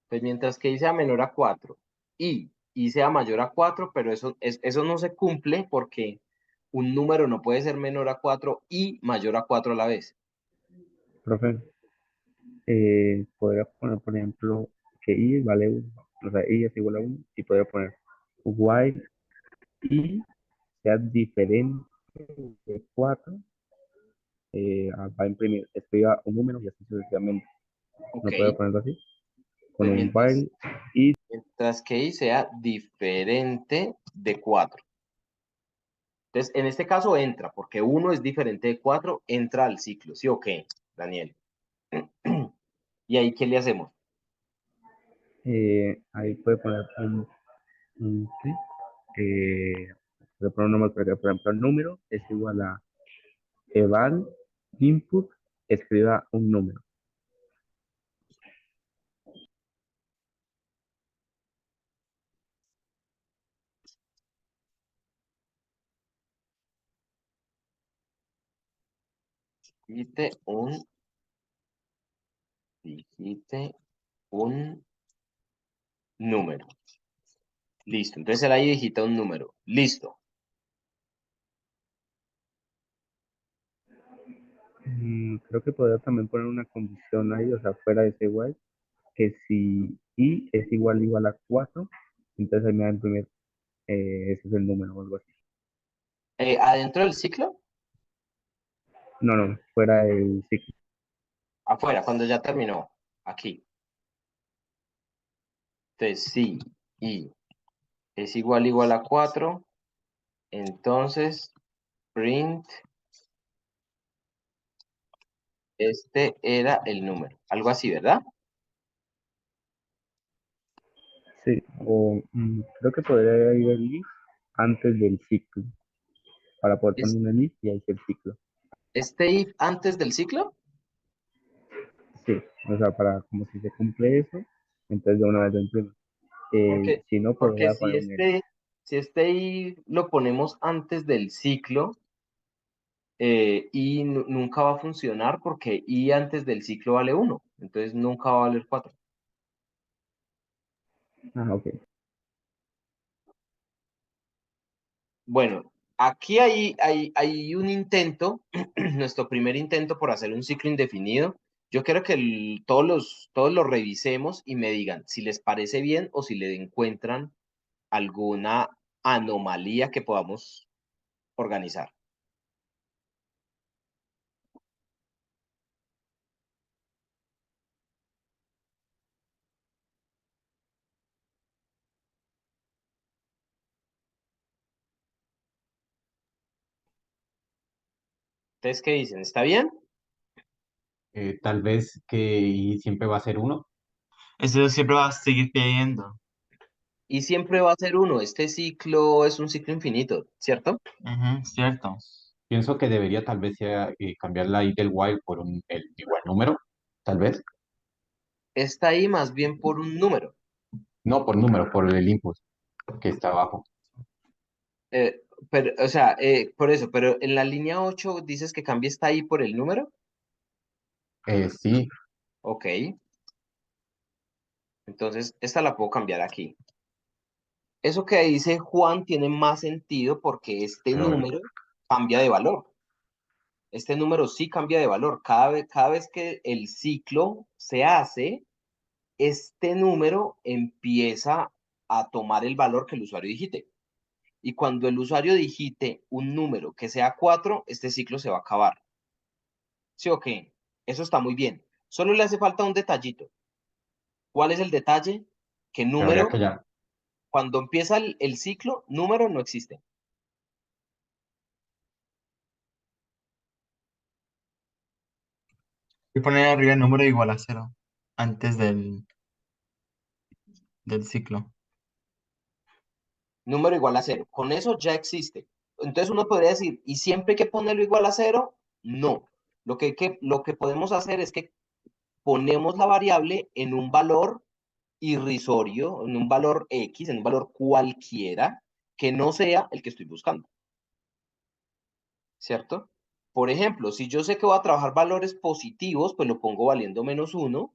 Pues mientras que i sea menor a 4 y i sea mayor a 4, pero eso no se cumple porque un número no puede ser menor a 4 y mayor a 4 a la vez. Profe, podría poner, por ejemplo, que i vale 1, o sea, i es igual a 1, y podría poner while i sea diferente de 4, va a imprimir, escriba un número y así sucesivamente. Ok, ¿No puede ponerlo así? Con pues un while i, mientras que i sea diferente de 4. Entonces, en este caso entra, porque 1 es diferente de 4, entra al ciclo, ¿sí o qué, Daniel? ¿Y ahí qué le hacemos? Ahí puede poner ¿qué? Puede poner un número, por ejemplo, el número es igual a eval input, escriba un número. Digite un número. Listo. Entonces él ahí digita un número. Listo. Creo que podría también poner una condición ahí, o sea, fuera de ese while, que si i es igual a 4, entonces ahí me va a imprimir, ese es el número o algo así. Adentro del ciclo, No, no, fuera del ciclo. afuera, cuando ya terminó. Aquí. Entonces, si i es igual a 4, entonces print este era el número. Algo así, ¿verdad? Sí, o creo que podría ir el if antes del ciclo, para poder Es, poner un if y ahí sí el ciclo. este if antes del ciclo, Sí, o sea, para como si se cumple eso, entonces de una vez lo imprimo. porque, Si no, porque podría poner un else. si este if lo ponemos antes del ciclo, y nunca va a funcionar porque i antes del ciclo vale 1. Entonces nunca va a valer 4. Ah, ok. Bueno, aquí hay un intento, nuestro primer intento por hacer un ciclo indefinido. Yo quiero que todos los revisemos y me digan si les parece bien o si le encuentran alguna anomalía que podamos organizar. ¿Ustedes qué dicen? ¿Está bien? Tal vez que y siempre va a ser uno. Eso siempre va a seguir pidiendo. Y siempre va a ser 1. Este ciclo es un ciclo infinito, ¿cierto? Ujú, cierto. Pienso que debería tal vez sea, cambiar la i del while por el igual número, tal vez. Está ahí más bien por un número. No por número, por el input que está abajo. Pero, o sea, por eso, pero en la línea 8 dices que cambie está ahí por el número. Sí, Ok, entonces esta la puedo cambiar aquí. Eso que dice Juan tiene más sentido porque este pero número cambia de valor. Este número sí cambia de valor. Cada vez que el ciclo se hace, este número empieza a tomar el valor que el usuario digite. Y cuando el usuario digite un número que sea 4, este ciclo se va a acabar. ¿Sí o qué? Eso está muy bien. Solo le hace falta un detallito. ¿Cuál es el detalle? Que habría número, que ya. cuando empieza el ciclo, número no existe. Y poner arriba el número igual a 0 antes del ciclo. Número igual a 0. Con eso ya existe. Entonces uno podría decir, ¿y siempre hay que ponerlo igual a 0? No. Lo que podemos hacer es que ponemos la variable en un valor irrisorio, en un valor X, en un valor cualquiera, que no sea el que estoy buscando. ¿Cierto? Por ejemplo, si yo sé que voy a trabajar valores positivos, pues lo pongo valiendo -1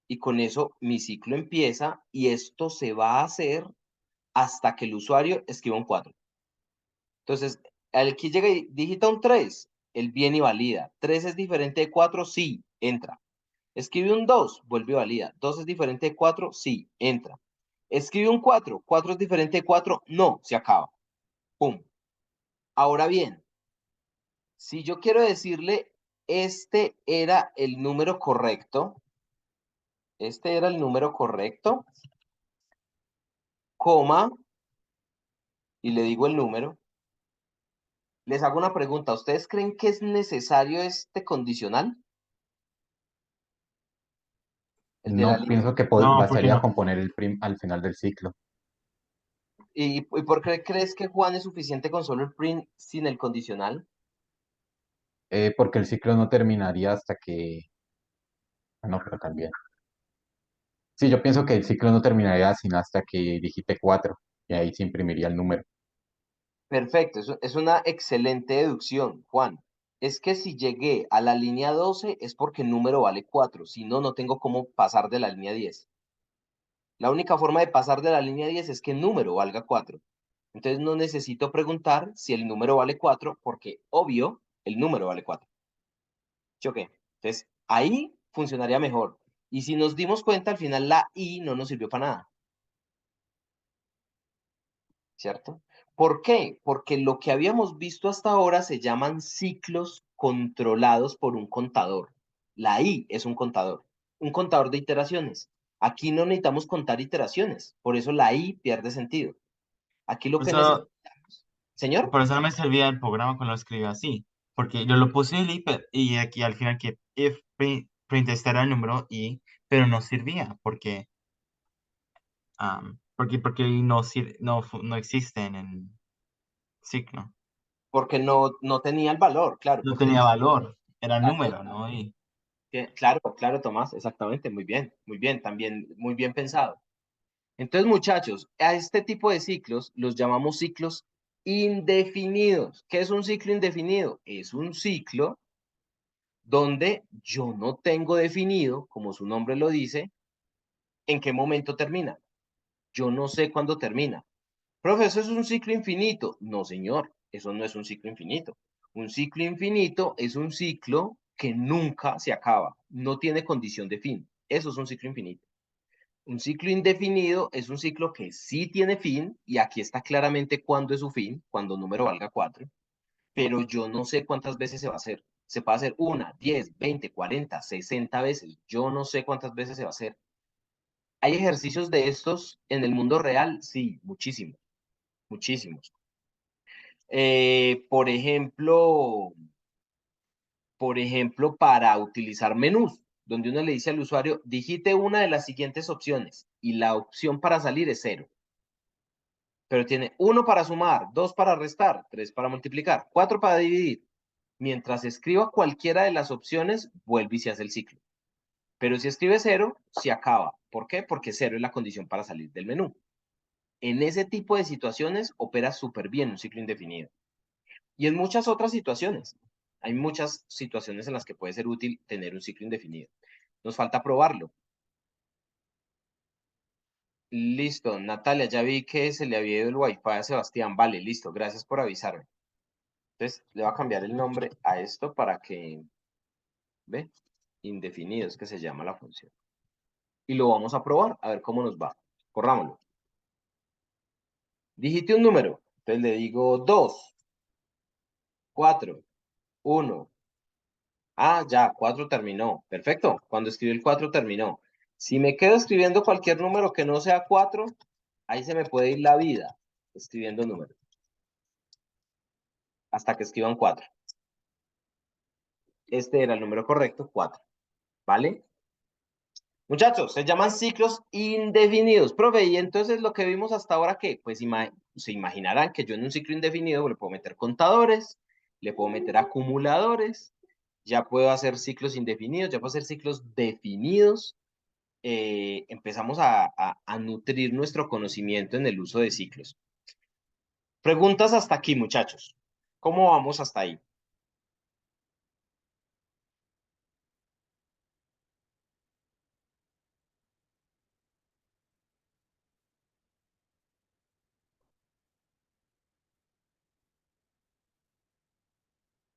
y con eso mi ciclo empieza y esto se va a hacer hasta que el usuario escriba un 4. Entonces, al que llega y digita un 3, él viene y valida. 3 es diferente de 4, sí, entra. Escribe un 2, vuelve y valida. 2 es diferente de 4, sí, entra. Escribe un 4, 4 es diferente de 4, no, se acaba. Pum. Ahora bien, si yo quiero decirle, este era el número correcto, coma, y le digo el número, les hago una pregunta. ¿Ustedes creen que es necesario este condicional? el de la No, línea. pienso que No, porque bastaría no. con poner el prim al final del ciclo. ¿Y por qué crees que Juan es suficiente con solo el print sin el condicional? Porque el ciclo no terminaría hasta que... Ah, no, pero también. Sí, yo pienso que el ciclo no terminaría sino hasta que digite 4 y ahí se imprimiría el número. Perfecto, es una excelente deducción, Juan. Es que si llegué a la línea 12 es porque el número vale 4, si no, no tengo cómo pasar de la línea 10. La única forma de pasar de la línea 10 es que el número valga 4. Entonces no necesito preguntar si el número vale 4 porque, obvio, el número vale 4. ¿Sí o qué? Entonces ahí funcionaría mejor. Y si nos dimos cuenta, al final la I no nos sirvió para nada, ¿cierto? ¿Por qué? Porque lo que habíamos visto hasta ahora se llaman ciclos controlados por un contador. La I es un contador de iteraciones. Aquí no necesitamos contar iteraciones, por eso la I pierde sentido. Aquí lo Por que eso, necesitamos, señor, por eso no me servía el programa cuando lo escribí así. Porque yo lo puse en el IP y aquí al final que if print este era el número y, pero no servía porque no, no existen en ciclo. porque no tenía el valor, claro, No porque tenía valor, era exacto, número, ¿no? Y claro, claro, Tomás, exactamente, muy bien, también muy bien pensado. Entonces, muchachos, a este tipo de ciclos los llamamos ciclos indefinidos. ¿Qué es un ciclo indefinido? Es un ciclo donde yo no tengo definido, como su nombre lo dice, en qué momento termina. Yo no sé cuándo termina. Profesor, ¿eso es un ciclo infinito? No, señor, eso no es un ciclo infinito. Un ciclo infinito es un ciclo que nunca se acaba, no tiene condición de fin. Eso es un ciclo infinito. Un ciclo indefinido es un ciclo que sí tiene fin, y aquí está claramente cuándo es su fin, cuando número valga 4, pero yo no sé cuántas veces se va a hacer. Se puede hacer 1, 10, 20, 40, 60 veces. Yo no sé cuántas veces se va a hacer. ¿Hay ejercicios de estos en el mundo real? Sí, muchísimos, muchísimos. Por ejemplo, para utilizar menús, donde uno le dice al usuario, digite una de las siguientes opciones y la opción para salir es 0. Pero tiene 1 para sumar, 2 para restar, 3 para multiplicar, 4 para dividir. Mientras escriba cualquiera de las opciones, vuelve y se hace el ciclo. Pero si escribe 0, se acaba. ¿Por qué? Porque 0 es la condición para salir del menú. En ese tipo de situaciones opera súper bien un ciclo indefinido. Y en muchas otras situaciones. Hay muchas situaciones en las que puede ser útil tener un ciclo indefinido. Nos falta probarlo. Listo, Natalia, ya vi que se le había ido el wifi a Sebastián. Vale, listo, gracias por avisarme. Entonces, le voy a cambiar el nombre a esto para que, ¿ve? Indefinido es que se llama la función. Y lo vamos a probar, a ver cómo nos va. Corrámoslo. Digite un número. Entonces le digo 2, 4, 1. Ah, ya, 4 terminó. Perfecto. Cuando escribí el 4 terminó. Si me quedo escribiendo cualquier número que no sea 4, ahí se me puede ir la vida escribiendo números. Hasta que escriban 4. Este era el número correcto, 4. ¿Vale? Muchachos, se llaman ciclos indefinidos. Profe, y entonces lo que vimos hasta ahora, ¿qué? Pues se imaginarán que yo en un ciclo indefinido le puedo meter contadores, le puedo meter acumuladores, ya puedo hacer ciclos indefinidos, ya puedo hacer ciclos definidos. Empezamos a nutrir nuestro conocimiento en el uso de ciclos. Preguntas hasta aquí, muchachos. ¿Cómo vamos hasta ahí?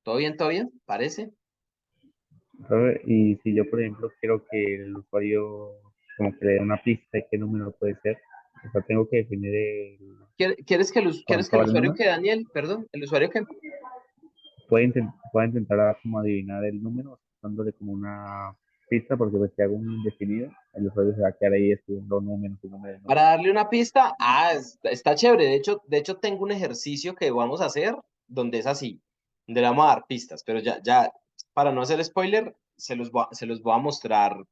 ¿Todo bien? ¿Todo bien? ¿Parece? ¿Sabe? Y si yo, por ejemplo, quiero que el usuario como que le dé una pista de qué número puede ser, o sea, tengo que definir ¿Quieres con que el todo el usuario número, que Daniel, perdón, el usuario que puede intentar como adivinar el número, dándole como una pista, porque pues si hago un indefinido, el usuario se va a quedar ahí escribiendo números y números. para darle una pista? Ah, está chévere. De hecho, tengo un ejercicio que vamos a hacer donde es así, donde le vamos a dar pistas, pero ya, para no hacer spoiler, se los voy a mostrar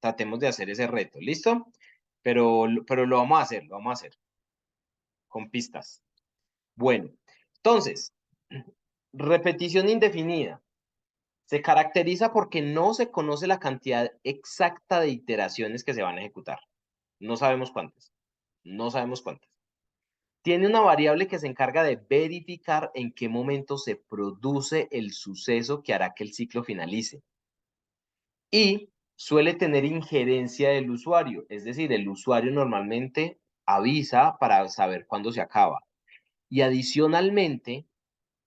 tratemos de hacer ese reto, ¿listo? Pero lo vamos a hacer, lo vamos a hacer con pistas. Bueno, entonces, repetición indefinida. Se caracteriza porque no se conoce la cantidad exacta de iteraciones que se van a ejecutar. No sabemos cuántas. No sabemos cuántas. Tiene una variable que se encarga de verificar en qué momento se produce el suceso que hará que el ciclo finalice. Y suele tener injerencia del usuario, es decir, el usuario normalmente avisa para saber cuándo se acaba. Y adicionalmente,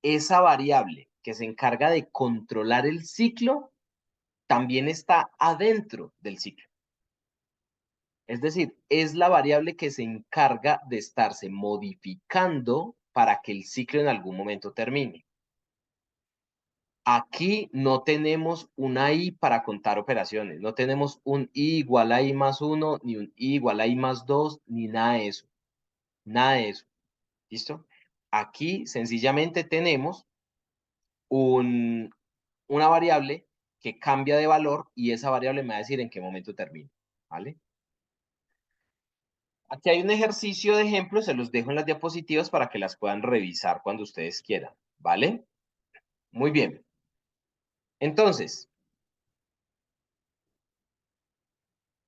esa variable que se encarga de controlar el ciclo también está adentro del ciclo. Es decir, es la variable que se encarga de estarse modificando para que el ciclo en algún momento termine. Aquí no tenemos una i para contar operaciones, no tenemos un i igual a i más 1, ni un i igual a i más 2, ni nada de eso. Nada de eso. ¿Listo? Aquí sencillamente tenemos una variable que cambia de valor y esa variable me va a decir en qué momento termina. ¿Vale? Aquí hay un ejercicio de ejemplo, se los dejo en las diapositivas para que las puedan revisar cuando ustedes quieran. ¿Vale? Muy bien. Entonces,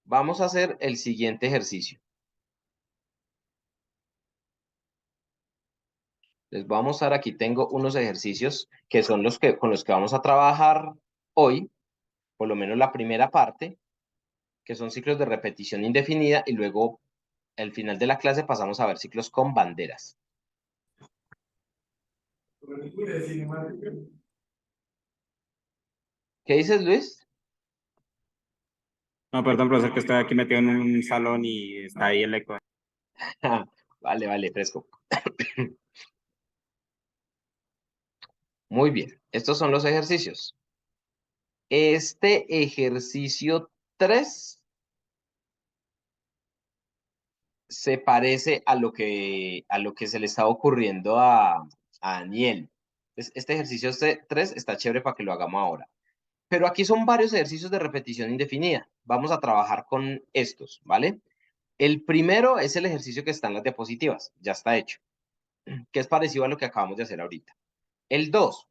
vamos a hacer el siguiente ejercicio. Les voy a mostrar, aquí tengo unos ejercicios que son los que, con los que vamos a trabajar hoy, por lo menos la primera parte, que son ciclos de repetición indefinida, y luego al final de la clase pasamos a ver ciclos con banderas. ¿Qué dices, Luis? No, perdón, profesor, que estoy aquí metido en un salón y está ahí el eco. Vale, vale, fresco. Muy bien, estos son los ejercicios. Este ejercicio 3 se parece a lo que se le estaba ocurriendo a Daniel. Este ejercicio 3 está chévere para que lo hagamos ahora. Pero aquí son varios ejercicios de repetición indefinida. Vamos a trabajar con estos, ¿vale? El primero es el ejercicio que está en las diapositivas, ya está hecho, que es parecido a lo que acabamos de hacer ahorita. El 2,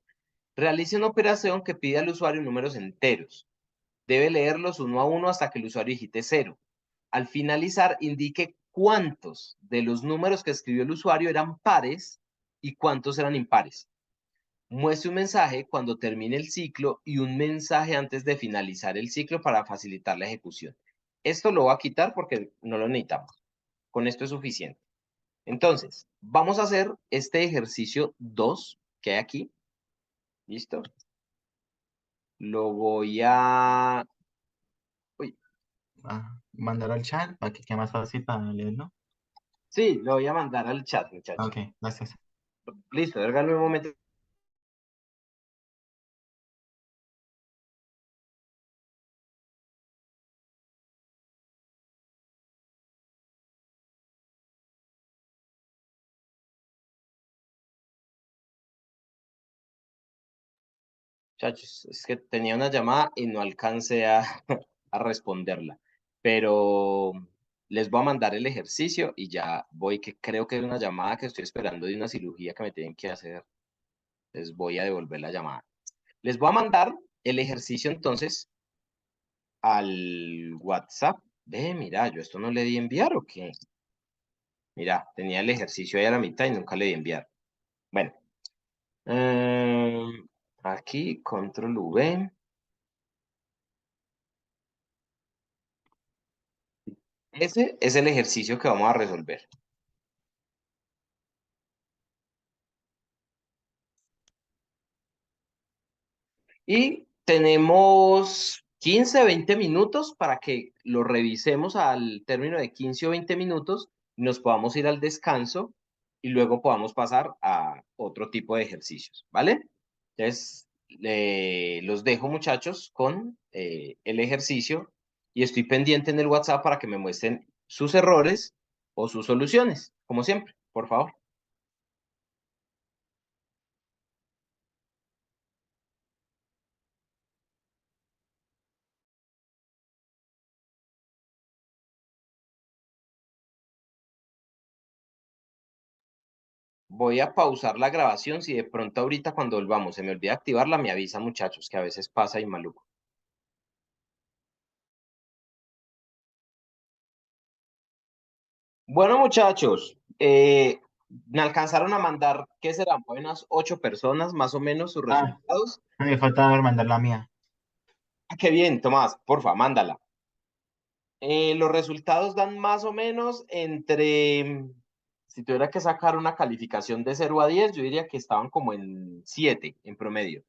realice una operación que pide al usuario números enteros. Debe leerlos uno a uno hasta que el usuario digite 0. Al finalizar, indique cuántos de los números que escribió el usuario eran pares y cuántos eran impares. Muestre un mensaje cuando termine el ciclo y un mensaje antes de finalizar el ciclo para facilitar la ejecución. Esto lo voy a quitar porque no lo necesitamos. Con esto es suficiente. Entonces, vamos a hacer este ejercicio 2 que hay aquí. ¿Listo? Lo voy a... Uy, Mandar al chat para que quede más fácil para leerlo. sí, lo voy a mandar al chat, Ok, muchachos. gracias. Listo, déjame un momento. Muchachos, es que tenía una llamada y no alcancé a, a responderla. Pero les voy a mandar el ejercicio y ya voy, que creo que es una llamada que estoy esperando de una cirugía que me tienen que hacer. Les voy a devolver la llamada. Les voy a mandar el ejercicio entonces al WhatsApp. Ve, mira, yo esto no le di enviar o qué. Mira, tenía el ejercicio ahí a la mitad y nunca le di enviar. Bueno, aquí, control V. Ese es el ejercicio que vamos a resolver. Y tenemos 15, 20 minutos para que lo revisemos al término de 15 o 20 minutos, nos podamos ir al descanso y luego podamos pasar a otro tipo de ejercicios, ¿vale? Entonces, los dejo muchachos con el ejercicio y estoy pendiente en el WhatsApp para que me muestren sus errores o sus soluciones, como siempre, por favor. Voy a pausar la grabación. Si de pronto ahorita cuando volvamos se me olvida activarla, me avisa, muchachos, que a veces pasa y maluco. Bueno, muchachos, me alcanzaron a mandar, ¿qué serán? Buenas 8 personas, más o menos, sus Ah, resultados. me falta mandar la mía. Ah, qué bien, Tomás, porfa, mándala. Los resultados dan más o menos entre, si tuviera que sacar una calificación de 0 a 10, yo diría que estaban como en 7 en promedio.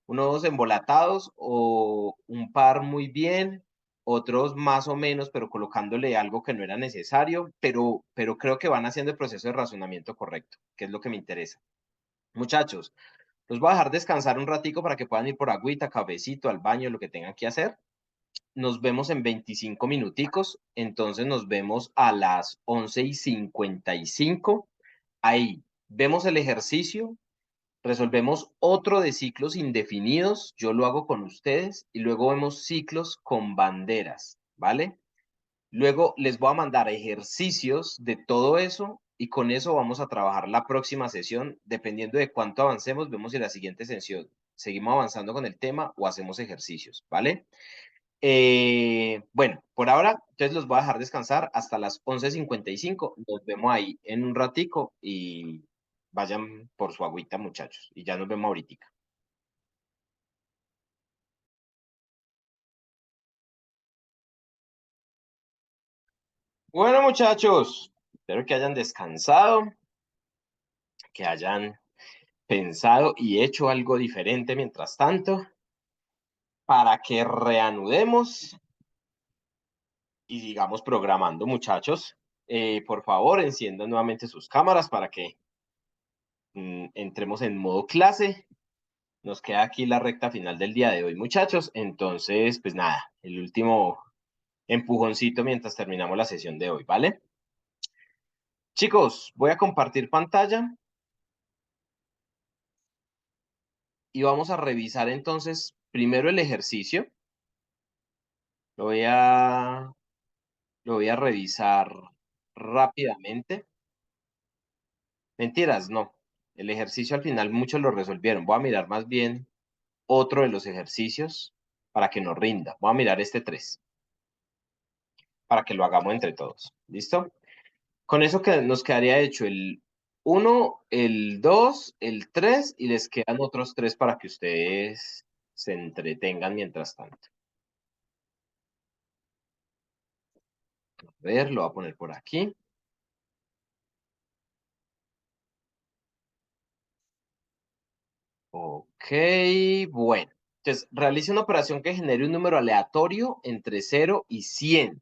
Unos embolatados o un par muy bien, otros más o menos, pero colocándole algo que no era necesario, pero creo que van haciendo el proceso de razonamiento correcto, que es lo que me interesa. Muchachos, los voy a dejar descansar un ratico para que puedan ir por agüita, cafecito, al baño, lo que tengan que hacer. Nos vemos en 25 minuticos, entonces nos vemos a las 11:55. Ahí vemos el ejercicio, resolvemos otro de ciclos indefinidos, yo lo hago con ustedes, y luego vemos ciclos con banderas, ¿vale? Luego les voy a mandar ejercicios de todo eso y con eso vamos a trabajar la próxima sesión. Dependiendo de cuánto avancemos, vemos si la siguiente sesión seguimos avanzando con el tema o hacemos ejercicios, ¿vale? Bueno, por ahora, entonces los voy a dejar descansar hasta las 11:55. Nos vemos ahí en un ratico y vayan por su agüita, muchachos. Y ya nos vemos ahorita. Bueno, muchachos, espero que hayan descansado, que hayan pensado y hecho algo diferente mientras tanto, para que reanudemos y sigamos programando, muchachos. Por favor, enciendan nuevamente sus cámaras para que entremos en modo clase. Nos queda aquí la recta final del día de hoy, muchachos. Entonces, pues nada, el último empujoncito mientras terminamos la sesión de hoy, ¿vale? Chicos, voy a compartir pantalla y vamos a revisar entonces primero el ejercicio. Lo voy a, lo voy a revisar rápidamente. Mentiras, no. El ejercicio al final muchos lo resolvieron. Voy a mirar más bien otro de los ejercicios para que nos rinda. Voy a mirar este 3 para que lo hagamos entre todos. ¿Listo? Con eso que nos quedaría hecho el 1, el 2, el 3 y les quedan otros 3 para que ustedes se entretengan mientras tanto. A ver, lo voy a poner por aquí. Ok, bueno. Entonces, realice una operación que genere un número aleatorio entre 0 y 100.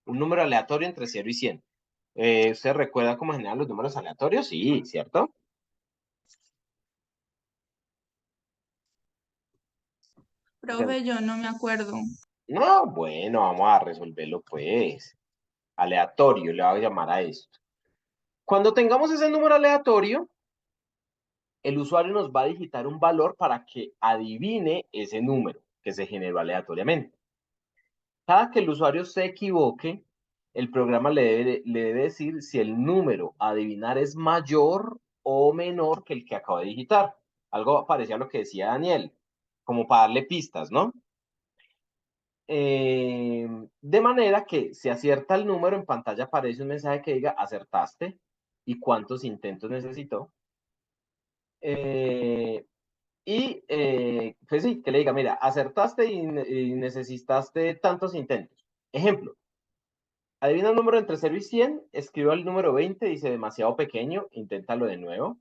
Un número aleatorio entre 0 y 100. ¿Usted recuerda cómo generan los números aleatorios? Sí, ¿cierto? Profe, yo no me acuerdo. No, bueno, vamos a resolverlo pues. Aleatorio, le voy a llamar a esto. Cuando tengamos ese número aleatorio, el usuario nos va a digitar un valor para que adivine ese número que se generó aleatoriamente. Cada que el usuario se equivoque, el programa le debe decir si el número a adivinar es mayor o menor que el que acaba de digitar. Algo parecía a lo que decía Daniel, como para darle pistas, ¿no? De manera que si acierta el número, en pantalla aparece un mensaje que diga acertaste y cuántos intentos necesitó. Pues sí, que le diga, mira, acertaste y necesitaste tantos intentos. Ejemplo, adivina un número entre 0 y 100, escriba el número 20, dice demasiado pequeño, inténtalo de nuevo.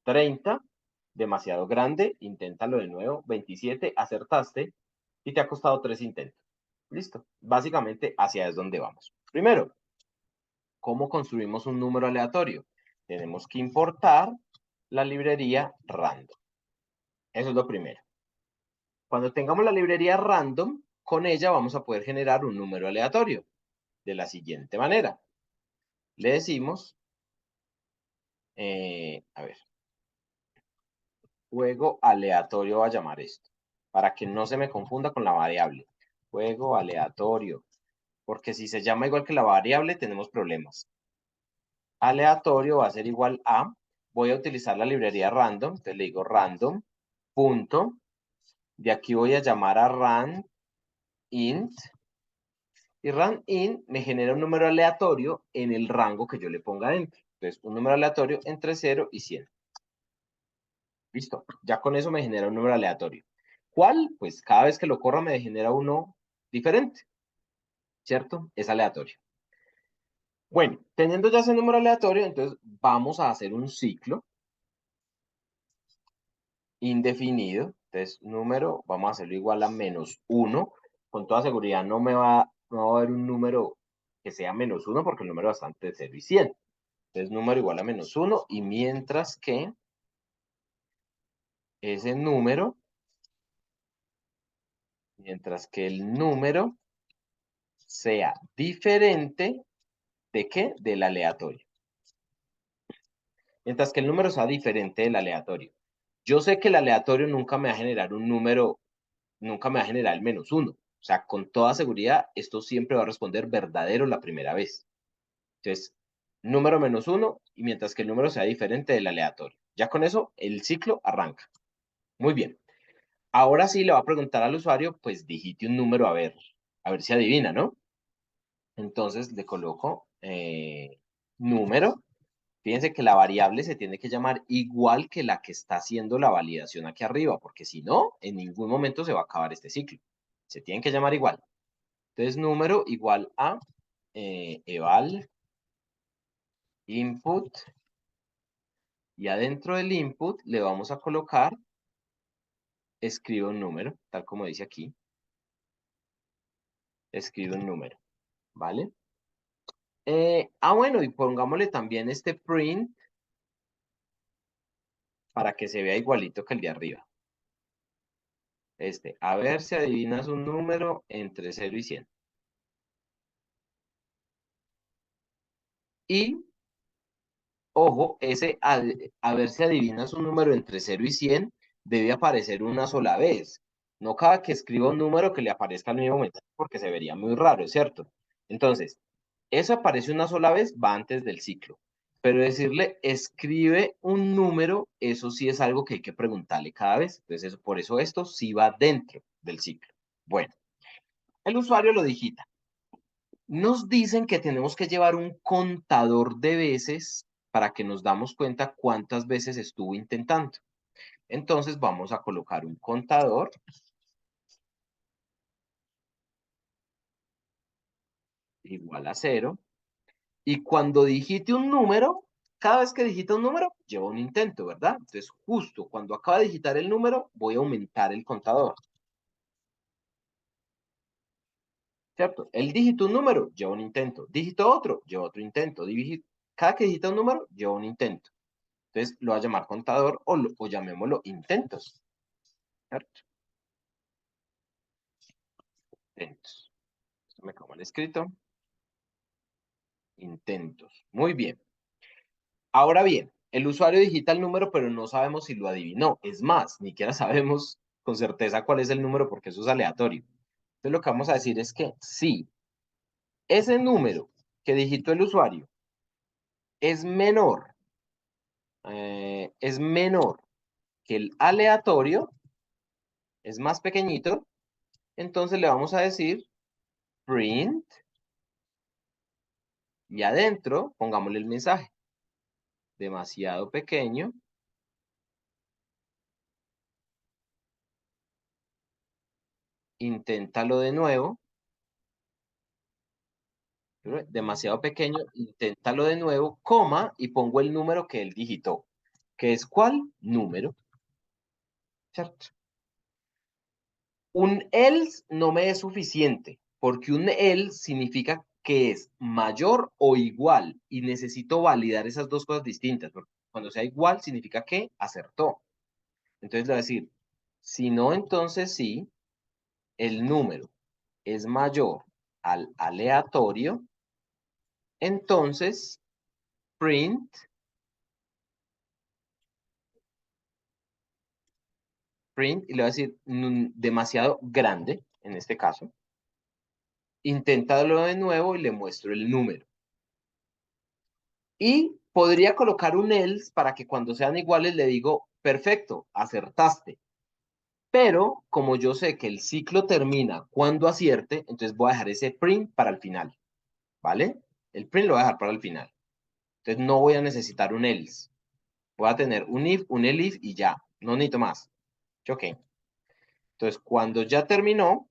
30, demasiado grande, inténtalo de nuevo. 27, acertaste y te ha costado 3 intentos. Listo. Básicamente, hacia es donde vamos. Primero, ¿cómo construimos un número aleatorio? Tenemos que importar la librería random. Eso es lo primero. Cuando tengamos la librería random, con ella vamos a poder generar un número aleatorio de la siguiente manera. Le decimos, a ver, juego aleatorio va a llamar esto, para que no se me confunda con la variable. Juego aleatorio, porque si se llama igual que la variable tenemos problemas. Aleatorio va a ser igual a, voy a utilizar la librería random, entonces le digo random, punto, de aquí voy a llamar a rand int, y rand int me genera un número aleatorio en el rango que yo le ponga dentro. Entonces, un número aleatorio entre 0 y 100. Listo, ya con eso me genera un número aleatorio. ¿Cuál? Pues cada vez que lo corra me genera uno diferente, ¿cierto? Es aleatorio. Bueno, teniendo ya ese número aleatorio, entonces vamos a hacer un ciclo indefinido. Entonces, número, vamos a hacerlo igual a -1. Con toda seguridad no va a haber un número que sea -1 porque el número es bastante de 0 y 100. Entonces, número igual a -1 y mientras que ese número, el número sea diferente ¿de qué? Del aleatorio. Mientras que el número sea diferente del aleatorio. Yo sé que el aleatorio nunca me va a generar un número, nunca me va a generar el -1. O sea, con toda seguridad, esto siempre va a responder verdadero la primera vez. Entonces, número -1 y mientras que el número sea diferente del aleatorio. Ya con eso, el ciclo arranca. Muy bien. Ahora sí le va a preguntar al usuario, pues digite un número a ver si adivina, ¿no? Entonces le coloco número. Fíjense que la variable se tiene que llamar igual que la que está haciendo la validación aquí arriba, porque si no, en ningún momento se va a acabar este ciclo. Se tienen que llamar igual. Entonces, número igual a eval input, y adentro del input le vamos a colocar escribe un número, tal como dice aquí. Escribe un número, ¿vale? Bueno, y pongámosle también este print para que se vea igualito que el de arriba. A ver si adivinas un número entre 0 y 100. Y, ojo, a ver si adivinas un número entre 0 y 100, debe aparecer una sola vez. No cada que escriba un número que le aparezca al mismo momento, porque se vería muy raro, ¿es cierto? Entonces, eso aparece una sola vez, va antes del ciclo. Pero decirle, escribe un número, eso sí es algo que hay que preguntarle cada vez. Entonces, por eso esto sí va dentro del ciclo. Bueno, el usuario lo digita. Nos dicen que tenemos que llevar un contador de veces para que nos damos cuenta cuántas veces estuvo intentando. Entonces vamos a colocar un contador igual a 0. Y cuando digite un número, cada vez que digita un número, lleva un intento, ¿verdad? Entonces justo cuando acaba de digitar el número, voy a aumentar el contador. ¿Cierto? Él digitó un número, lleva un intento. Digitó otro, lleva otro intento. Cada que digita un número, lleva un intento. Entonces lo va a llamar contador o llamémoslo intentos. ¿Cierto? Intentos. Esto me como el escrito. Intentos. Muy bien. Ahora bien, el usuario digita el número, pero no sabemos si lo adivinó. Es más, ni siquiera sabemos con certeza cuál es el número porque eso es aleatorio. Entonces lo que vamos a decir es que sí, ese número que digitó el usuario es menor que el aleatorio, es más pequeñito, entonces le vamos a decir print y adentro pongámosle el mensaje. Demasiado pequeño. Inténtalo de nuevo. Demasiado pequeño, inténtalo de nuevo, coma, y pongo el número que él digitó. ¿Que es cuál? Número. ¿Cierto? Un else no me es suficiente, porque un else significa que es mayor o igual, y necesito validar esas dos cosas distintas, porque cuando sea igual significa que acertó. Entonces le voy a decir, si no, entonces sí, el número es mayor al aleatorio, entonces print y le voy a decir demasiado grande, en este caso. Inténtalo de nuevo y le muestro el número. Y Podría colocar un else para que cuando sean iguales le digo, perfecto, acertaste. Pero como yo sé que el ciclo termina cuando acierte, entonces voy a dejar ese print para el final, ¿vale? El print lo voy a dejar para el final. Entonces no voy a necesitar un else. Voy a tener un if, un elif y ya. No necesito más. Ok. Entonces cuando ya terminó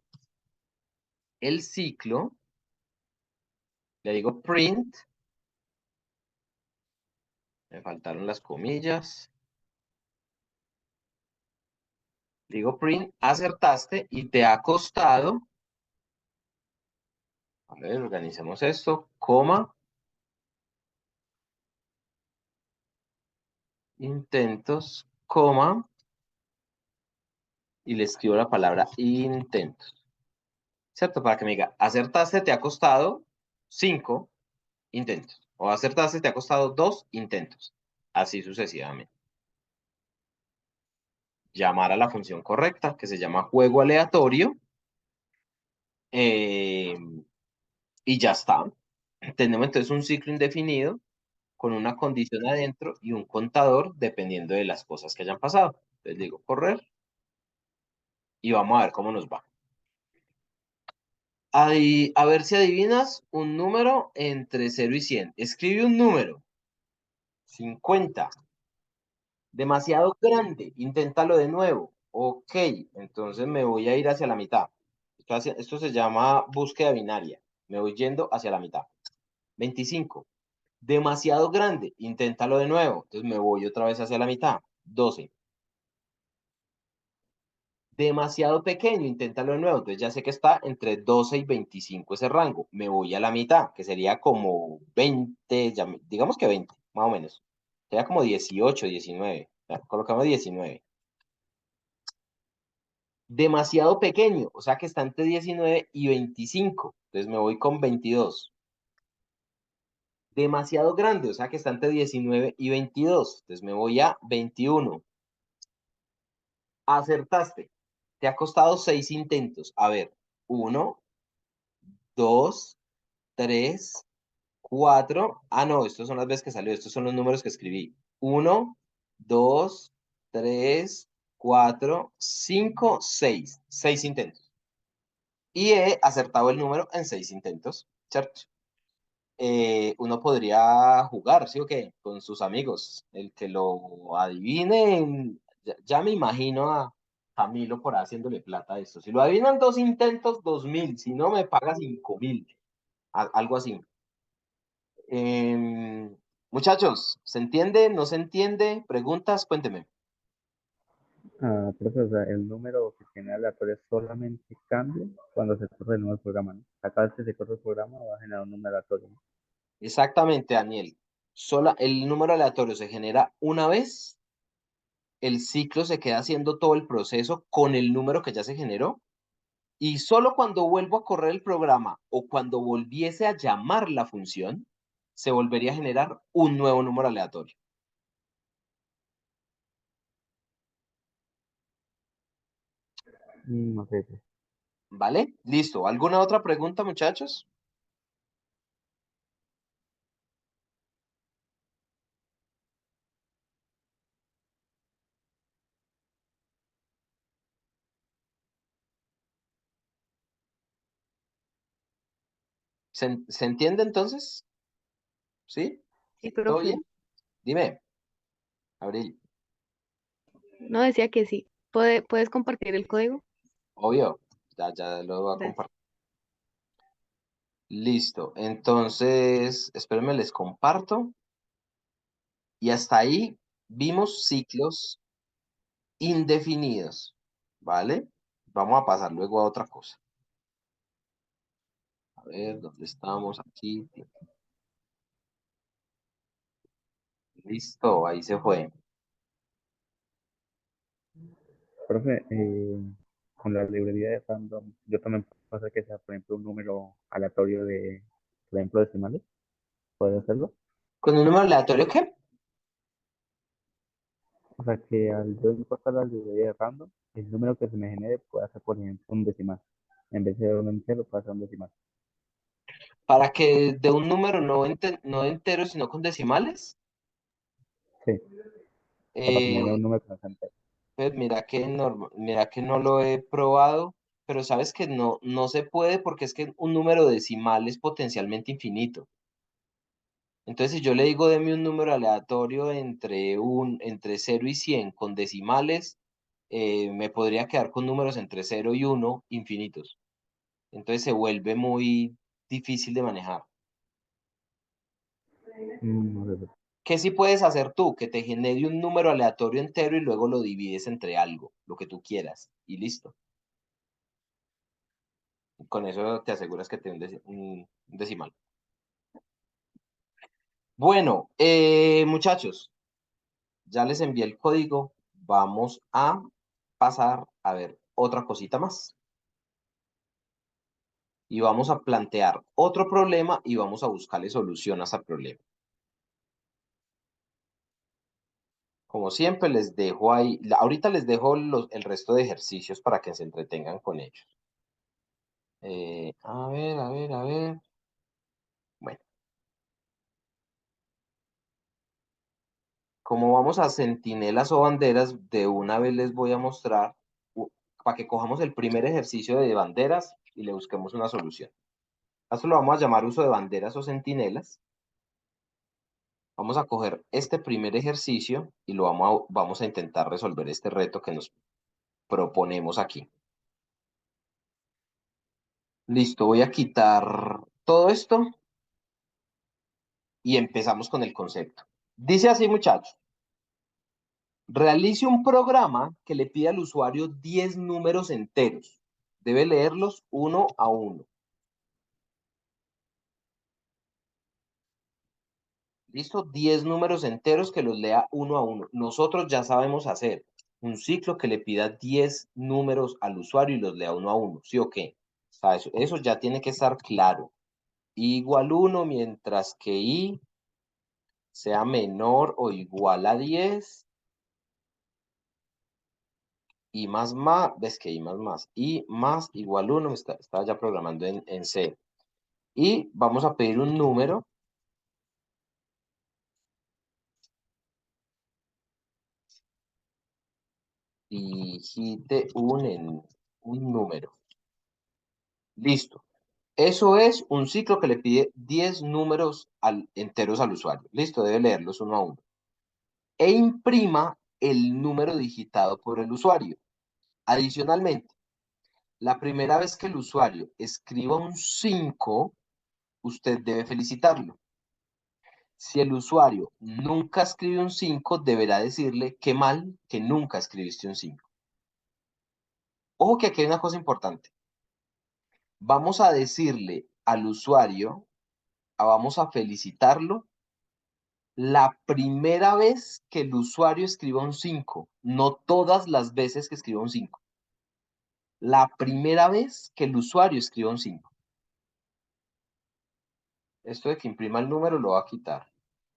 el ciclo, le digo print. Me faltaron las comillas. Digo print, acertaste y te ha costado. A ver, organicemos esto, coma, intentos, coma, y le escribo la palabra intentos, ¿cierto? Para que me diga, acertaste, te ha costado 5 intentos, o acertaste, te ha costado 2 intentos, así sucesivamente. Llamar a la función correcta, que se llama juego aleatorio, eh, y ya está. Tenemos entonces un ciclo indefinido con una condición adentro y un contador dependiendo de las cosas que hayan pasado. Entonces digo correr y vamos a ver cómo nos va. Ahí, a ver si adivinas un número entre 0 y 100. Escribe un número. 50. Demasiado grande. Inténtalo de nuevo. Ok, entonces me voy a ir hacia la mitad. Esto se llama búsqueda binaria. Me voy yendo hacia la mitad. 25. Demasiado grande. Inténtalo de nuevo. Entonces me voy otra vez hacia la mitad. 12. Demasiado pequeño, inténtalo de nuevo. Entonces ya sé que está entre 12 y 25 ese rango. Me voy a la mitad, que sería como 20, digamos que 20, más o menos. Sería como 18, 19. Ya, colocamos 19. Demasiado pequeño, o sea que está entre 19 y 25. Entonces me voy con 22. Demasiado grande, o sea que está entre 19 y 22. Entonces me voy a 21. Acertaste. Te ha costado 6 intentos. A ver, 1, 2, 3, 4. Ah, no, estos son las veces que salió. Estos son los números que escribí. 1, 2, 3, 4, 5, 6. 6 intentos. Y he acertado el número en 6 intentos, ¿cierto? Uno podría jugar, ¿sí o qué? Con sus amigos. El que lo adivine, ya me imagino a Camilo por ahí haciéndole plata a esto. Si lo adivinan 2 intentos, 2.000. Si no, me paga 5.000. Algo así. Muchachos, ¿se entiende? ¿No se entiende? ¿Preguntas? Cuénteme. Profe, o sea, el número que tiene aleatorio solamente cambia cuando se corre el nuevo programa, ¿no? Cada vez que se corre el programa va a generar un número aleatorio, ¿no? Exactamente, Daniel. El número aleatorio se genera una vez, el ciclo se queda haciendo todo el proceso con el número que ya se generó, y solo cuando vuelvo a correr el programa o cuando volviese a llamar la función, se volvería a generar un nuevo número aleatorio. Ok, ok. ¿Vale? Listo. ¿Alguna otra pregunta, muchachos? ¿Se entiende entonces? ¿Sí? Sí, ¿Todo profe. bien? Dime, Abril. No decía que sí. ¿Puedes compartir el código? Obvio. Ya lo voy a Gracias. compartir. Listo. Entonces, espérenme, les comparto. Y hasta ahí vimos ciclos indefinidos. ¿Vale? Vamos a pasar luego a otra cosa. A ver, ¿dónde estamos? Aquí. Listo, ahí se fue. Profe, con la librería de random, yo también puedo hacer que sea, por ejemplo, un número aleatorio de, por ejemplo, decimales. ¿Puedo hacerlo? ¿Con un número aleatorio qué? O sea, que al yo importar la librería de random, el número que se me genere puede ser, por ejemplo, un decimal. En vez de un entero, puede ser un decimal. Para que de un número no entero, sino con decimales. Sí, o sea, para que me diera un número que no sea entero. Pues mira que no lo he probado, pero sabes que no se puede porque es que un número decimal es potencialmente infinito. Entonces, si yo le digo deme un número aleatorio entre 0 y 100 con decimales, me podría quedar con números entre 0 y 1 infinitos. Entonces se vuelve muy difícil de manejar. No sé, ¿Qué sí puedes hacer tú? Que te genere un número aleatorio entero y luego lo divides entre algo, lo que tú quieras, y listo. Con eso te aseguras que te dé un decimal. Bueno, muchachos, ya les envié el código. Vamos a pasar a ver otra cosita más. Y vamos a plantear otro problema y vamos a buscarle solución a ese problema. Como siempre, les dejo ahí, ahorita les dejo el resto de ejercicios para que se entretengan con ellos. A ver. Bueno, como vamos a centinelas o banderas, de una vez les voy a mostrar para que cojamos el primer ejercicio de banderas y le busquemos una solución. A esto lo vamos a llamar uso de banderas o centinelas. Vamos a coger este primer ejercicio y vamos a intentar resolver este reto que nos proponemos aquí. Listo, voy a quitar todo esto y empezamos con el concepto. Dice así, muchachos. Realice un programa que le pide al usuario 10 números enteros. Debe leerlos uno a uno. ¿Listo? 10 números enteros que los lea uno a uno. Nosotros ya sabemos hacer un ciclo que le pida 10 números al usuario y los lea uno a uno. ¿Sí o qué? O sea, eso ya tiene que estar claro. I igual 1 mientras que I sea menor o igual a 10. Y más, ves que y más igual 1, estaba ya programando en C. Y vamos a pedir un número. Digite un número. Listo. Eso es un ciclo que le pide 10 números enteros al usuario. Listo, debe leerlos uno a uno. E imprima el número digitado por el usuario. Adicionalmente, la primera vez que el usuario escriba un 5, usted debe felicitarlo. Si el usuario nunca escribe un 5, deberá decirle qué mal que nunca escribiste un 5. Ojo que aquí hay una cosa importante. Vamos a decirle al usuario, vamos a felicitarlo la primera vez que el usuario escriba un 5, no todas las veces que escriba un 5. La primera vez que el usuario escriba un 5. Esto de que imprima el número lo va a quitar.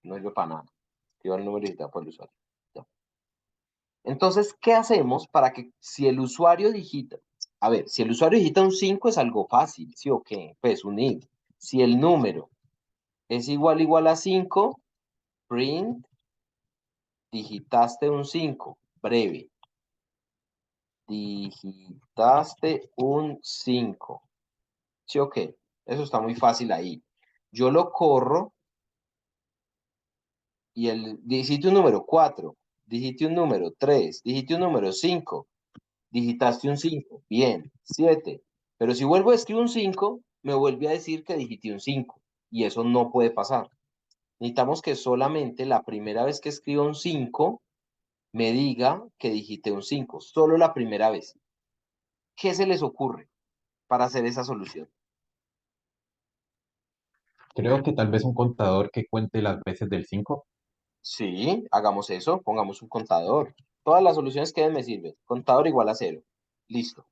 No sirve para nada. Escriba el número digitado por el usuario. Ya. Entonces, ¿qué hacemos para que si el usuario digita, a ver, si el usuario digita un 5 es algo fácil, ¿sí o qué? Pues unir. Si el número es igual a 5, print, digitaste un 5, breve. Digitaste un 5. ¿Sí o qué? Eso está muy fácil ahí. Yo lo corro y digite un número 4, digite un número 3, digite un número 5, digitaste un 5, bien, 7. Pero si vuelvo a escribir un 5, me vuelve a decir que digité un 5 y eso no puede pasar. Necesitamos que solamente la primera vez que escriba un 5 me diga que digité un 5, solo la primera vez. ¿Qué se les ocurre para hacer esa solución? Creo que tal vez un contador que cuente las veces del 5. Sí, hagamos eso, pongamos un contador. Todas las soluciones que den me sirven. Contador igual a 0. Listo.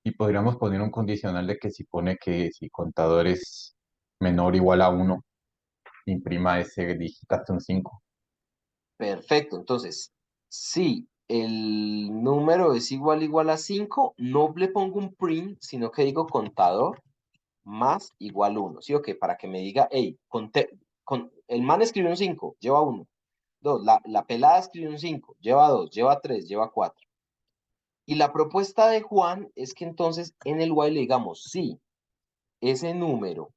Y podríamos poner un condicional de que si pone que si contador es menor o igual a 1, imprima ese digitaste un 5. Perfecto. Entonces, si el número es igual a 5, no le pongo un print, sino que digo contador más igual 1. ¿Sí o qué? Para que me diga, hey, el man escribió un 5, lleva 1. 2. La pelada escribe un 5, lleva 2, lleva 3, lleva 4. Y la propuesta de Juan es que entonces en el while le digamos, sí, ese número,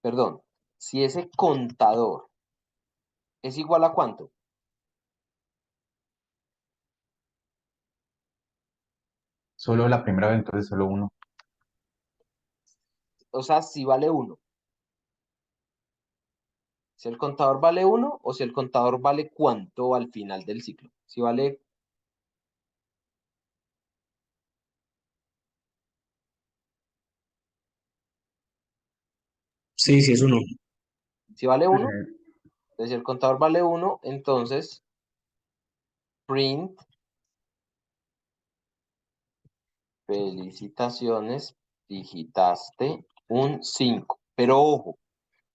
perdón, si ese contador es igual a ¿cuánto? Solo la primera vez, entonces solo uno. O sea, si vale 1. Si el contador vale 1 o si el contador vale cuánto al final del ciclo. Si vale, Sí, sí, es uno. si vale 1, Eh, entonces si el contador vale 1, entonces print, felicitaciones, digitaste un 5. Pero ojo,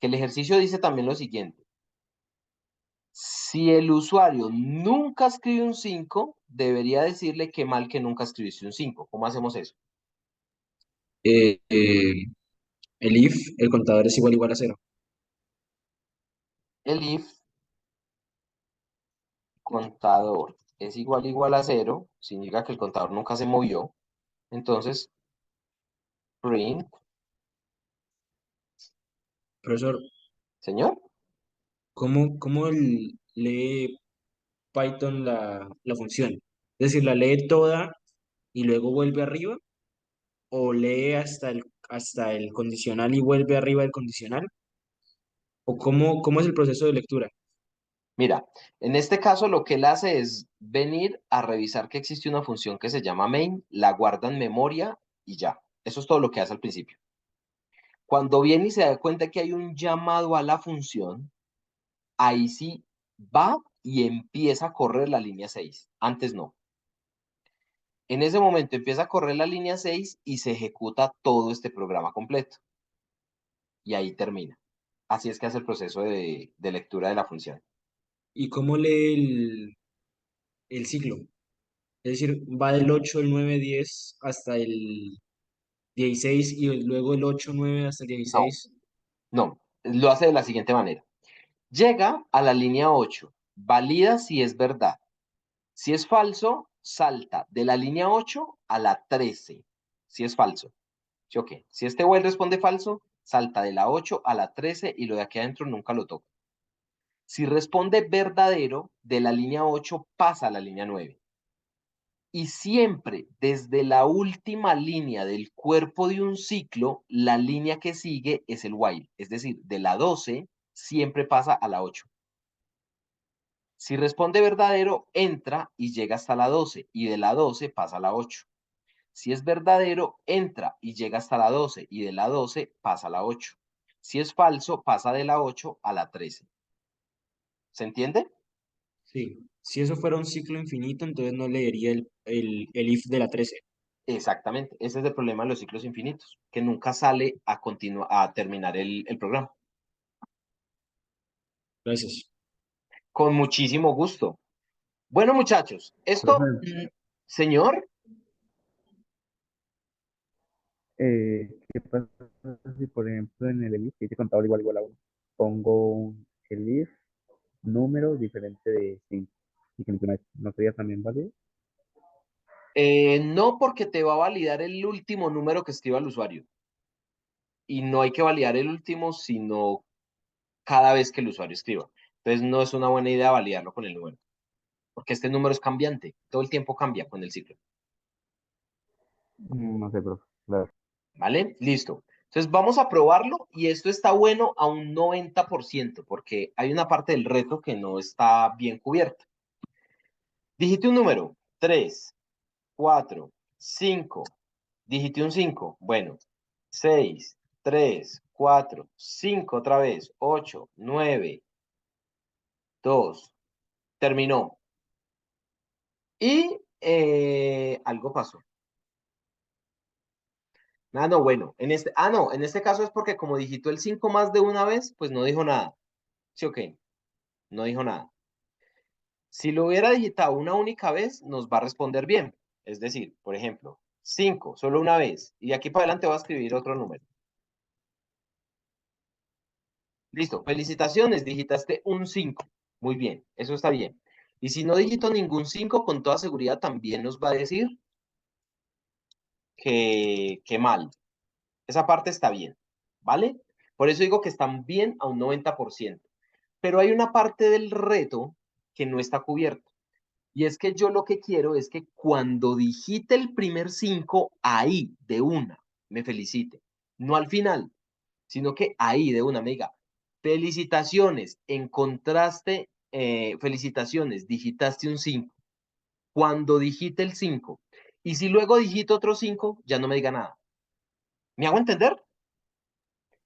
que el ejercicio dice también lo siguiente. Si el usuario nunca escribe un 5, debería decirle que mal que nunca escribiste un 5. ¿Cómo hacemos eso? Eh, eh, el if, el contador es igual a cero. El if contador es igual a 0, significa que el contador nunca se movió. Entonces, print, Profesor, señor, ¿cómo lee Python la función? Es decir, ¿la lee toda y luego vuelve arriba? ¿O lee hasta el condicional y vuelve arriba del condicional? ¿O cómo es el proceso de lectura? mira, en este caso lo que él hace es venir a revisar que existe una función que se llama main, la guarda en memoria y ya. Eso es todo lo que hace al principio. Cuando viene y se da cuenta que hay un llamado a la función, ahí sí va y empieza a correr la línea 6. Antes no. En ese momento empieza a correr la línea 6 y se ejecuta todo este programa completo. Y ahí termina. Así es que hace el proceso de lectura de la función. ¿Y cómo lee el ciclo? Es decir, va del 8 el 9 10 hasta el 16 y luego el 8 9 hasta el No, 16. no. Lo hace de la siguiente manera. Llega a la línea 8, valida si es verdad. Si es falso, salta de la línea 8 a la 13. Si es falso. ¿Sí o qué? Si este while responde falso, salta de la 8 a la 13 y lo de aquí adentro nunca lo toca. Si responde verdadero, de la línea 8 pasa a la línea 9. Y siempre desde la última línea del cuerpo de un ciclo, la línea que sigue es el while. Es decir, de la 12 siempre pasa a la 8. Si responde verdadero, entra y llega hasta la 12 y de la 12 pasa a la 8. Si es verdadero, entra y llega hasta la 12 y de la 12 pasa a la 8. Si es falso, pasa de la 8 a la 13. ¿Se entiende? Sí. Si eso fuera un ciclo infinito, entonces no leería el if de la 13. Exactamente. Ese es el problema de los ciclos infinitos, que nunca sale a terminar el programa. Gracias. Con muchísimo gusto. Bueno, muchachos, esto, profe, señor, ¿qué pasa si, por ejemplo, en el elif dice contador igual a uno? Pongo un elif número diferente de 5 y que no sería también válido. no porque te va a validar el último número que escriba el usuario. Y no hay que validar el último, sino cada vez que el usuario escriba. Entonces no es una buena idea validarlo con el número, porque este número es cambiante, todo el tiempo cambia con el ciclo, No sé, profe. Claro. ¿vale? Listo. Entonces vamos a probarlo y esto está bueno a un 90%, porque hay una parte del reto que no está bien cubierta. Digite un número, 3, 4, 5. Digite un 5. Bueno, 6, 3, 4, 5 otra vez, 8, 9, 2. Terminó. Y algo pasó. Ah, no, bueno, no, en este caso es porque como digitó el 5 más de una vez, pues no dijo nada. Sí, ok, no dijo nada. Si lo hubiera digitado una única vez, nos va a responder bien. Es decir, por ejemplo, 5 solo una vez, y de aquí para adelante va a escribir otro número. Listo, felicitaciones, digitaste un 5. Muy bien, eso está bien. Y si no digito ningún 5, con toda seguridad también nos va a decir que mal. Esa parte está bien, ¿vale? Por eso digo que están bien a un 90%. Pero hay una parte del reto que no está cubierta. Y es que yo lo que quiero es que cuando digite el primer 5, ahí, de una, me felicite. No al final, sino que ahí, de una, me diga, felicitaciones, encontraste, felicitaciones, digitaste un 5. Cuando digite el 5, y si luego digito otro 5, ya no me diga nada. ¿Me hago entender?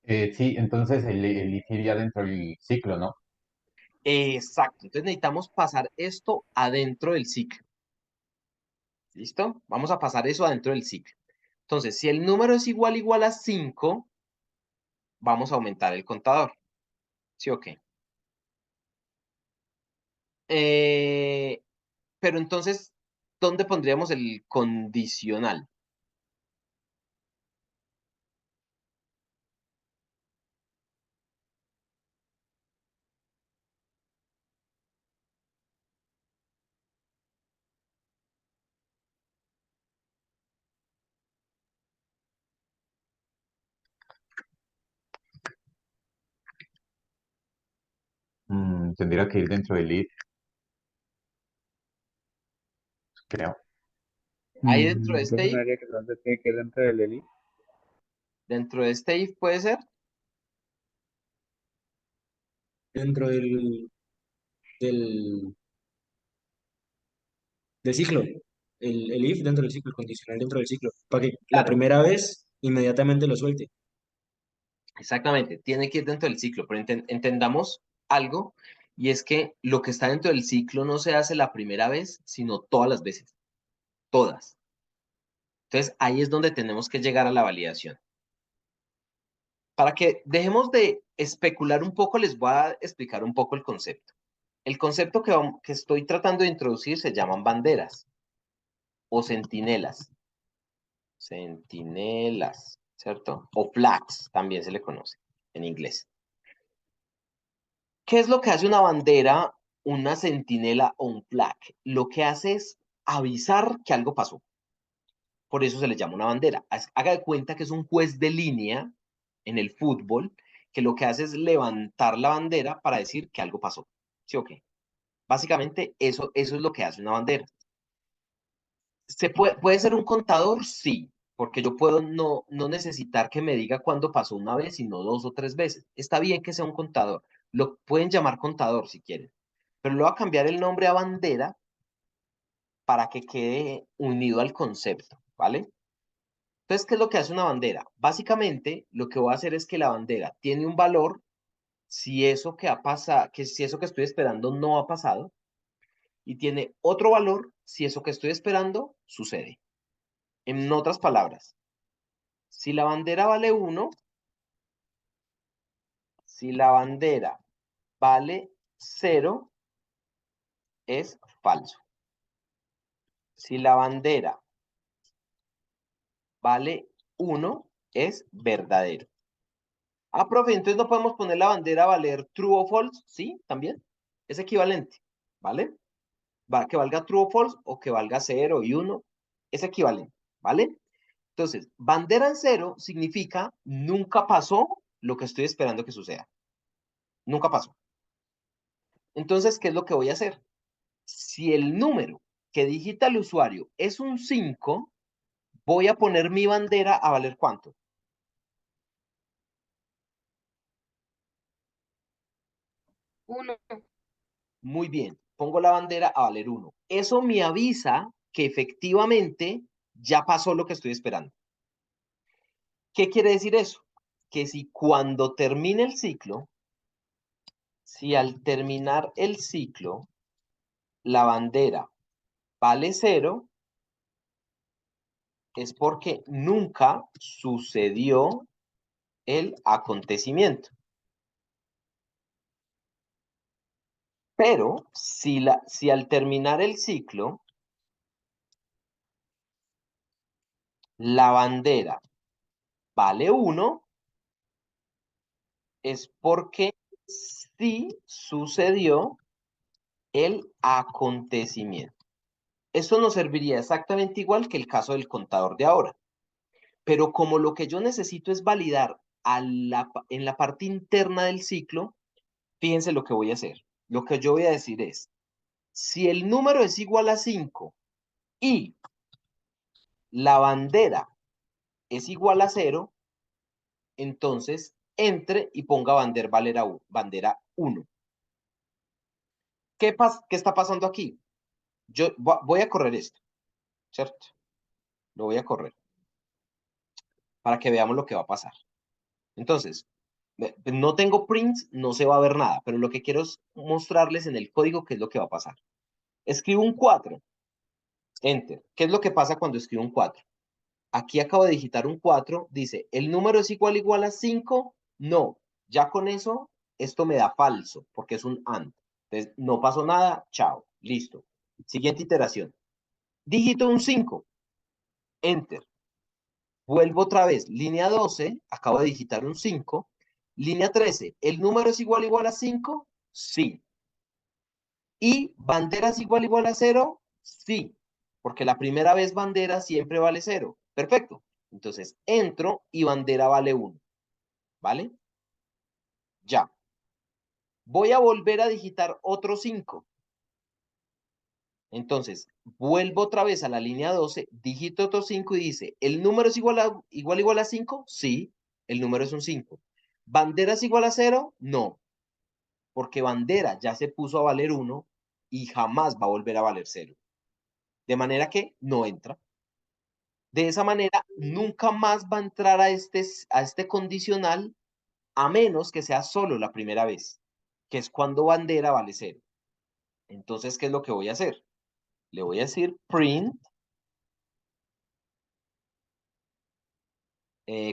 Sí, entonces el if iría dentro del ciclo, ¿no? Exacto. Entonces necesitamos pasar esto adentro del ciclo. ¿Listo? Vamos a pasar eso adentro del ciclo. Entonces, si el número es igual a 5, vamos a aumentar el contador. ¿Sí o qué? Eh, pero entonces, ¿dónde pondríamos el condicional? Tendría que ir dentro del if, creo. Ahí dentro de Yo este if, pensaría que no se tiene que ir dentro del elite. dentro de este if puede ser. Dentro del, del ciclo. El if dentro del ciclo, el condicional dentro del ciclo. Para que la Claro, primera vez inmediatamente lo suelte. exactamente. Tiene que ir dentro del ciclo, pero entendamos algo, y es que lo que está dentro del ciclo no se hace la primera vez, sino todas las veces. Todas. Entonces, ahí es donde tenemos que llegar a la validación. Para que dejemos de especular un poco, les voy a explicar un poco el concepto. El concepto que estoy tratando de introducir se llaman banderas o centinelas. Centinelas, ¿cierto? O flags, también se le conoce en inglés. ¿Qué es lo que hace una bandera, una centinela o un flag? Lo que hace es avisar que algo pasó. Por eso se le llama una bandera. Haga de cuenta que es un juez de línea en el fútbol que lo que hace es levantar la bandera para decir que algo pasó. ¿Sí o qué? Básicamente eso es lo que hace una bandera. ¿Puede ser un contador? Sí, porque yo puedo no necesitar que me diga cuándo pasó una vez, sino 2 o 3 veces. Está bien que sea un contador. Lo pueden llamar contador si quieren, pero le voy a cambiar el nombre a bandera para que quede unido al concepto, ¿vale? Entonces, ¿qué es lo que hace una bandera? Básicamente, lo que voy a hacer es que la bandera tiene un valor si eso que ha pasado, que si eso que estoy esperando no ha pasado, y tiene otro valor si eso que estoy esperando sucede. En otras palabras, si la bandera vale 1, si la bandera vale 0, es falso. Si la bandera vale 1, es verdadero. Ah, profe, entonces no podemos poner la bandera a valer true o false, ¿sí? También es equivalente, ¿vale? Que valga true o false o que valga 0 y 1, es equivalente, ¿vale? Entonces, bandera en 0 significa nunca pasó lo que estoy esperando que suceda. Nunca pasó. Entonces, ¿qué es lo que voy a hacer? Si el número que digita el usuario es un 5, voy a poner mi bandera a valer ¿cuánto? 1. Muy bien, pongo la bandera a valer 1. Eso me avisa que efectivamente ya pasó lo que estoy esperando. ¿Qué quiere decir eso? Que si cuando termine el ciclo, si al terminar el ciclo la bandera vale 0, es porque nunca sucedió el acontecimiento. Pero si al terminar el ciclo la bandera vale 1, es porque sí sucedió el acontecimiento. Esto nos serviría exactamente igual que el caso del contador de ahora. Pero como lo que yo necesito es validar en la parte interna del ciclo, fíjense lo que voy a hacer. Lo que yo voy a decir es, si el número es igual a 5 y la bandera es igual a 0, entonces entre y ponga bandera 1. ¿Qué está pasando aquí? Yo voy a correr esto, ¿cierto? Lo voy a correr para que veamos lo que va a pasar. Entonces, no tengo prints, no se va a ver nada, pero lo que quiero es mostrarles en el código qué es lo que va a pasar. Escribo un 4, enter. ¿Qué es lo que pasa cuando escribo un 4? Aquí acabo de digitar un 4, dice, ¿el número es igual a 5? No, ya con eso, esto me da falso, porque es un AND. Entonces, no pasó nada, chao, listo. Siguiente iteración. Digito un 5, enter. Vuelvo otra vez, línea 12, acabo de digitar un 5. Línea 13, ¿el número es igual a 5? Sí. ¿Y bandera es igual a 0? Sí, porque la primera vez bandera siempre vale 0. Perfecto. Entonces, entro y bandera vale 1. ¿Vale? Ya. Voy a volver a digitar otro 5. Entonces, vuelvo otra vez a la línea 12, digito otro 5 y dice, ¿el número es igual a 5? Sí, el número es un 5. ¿Bandera es igual a 0? No, porque bandera ya se puso a valer 1 y jamás va a volver a valer 0. De manera que no entra. De esa manera, nunca más va a entrar a este condicional a menos que sea solo la primera vez, que es cuando bandera vale 0. Entonces, ¿qué es lo que voy a hacer? Le voy a decir print.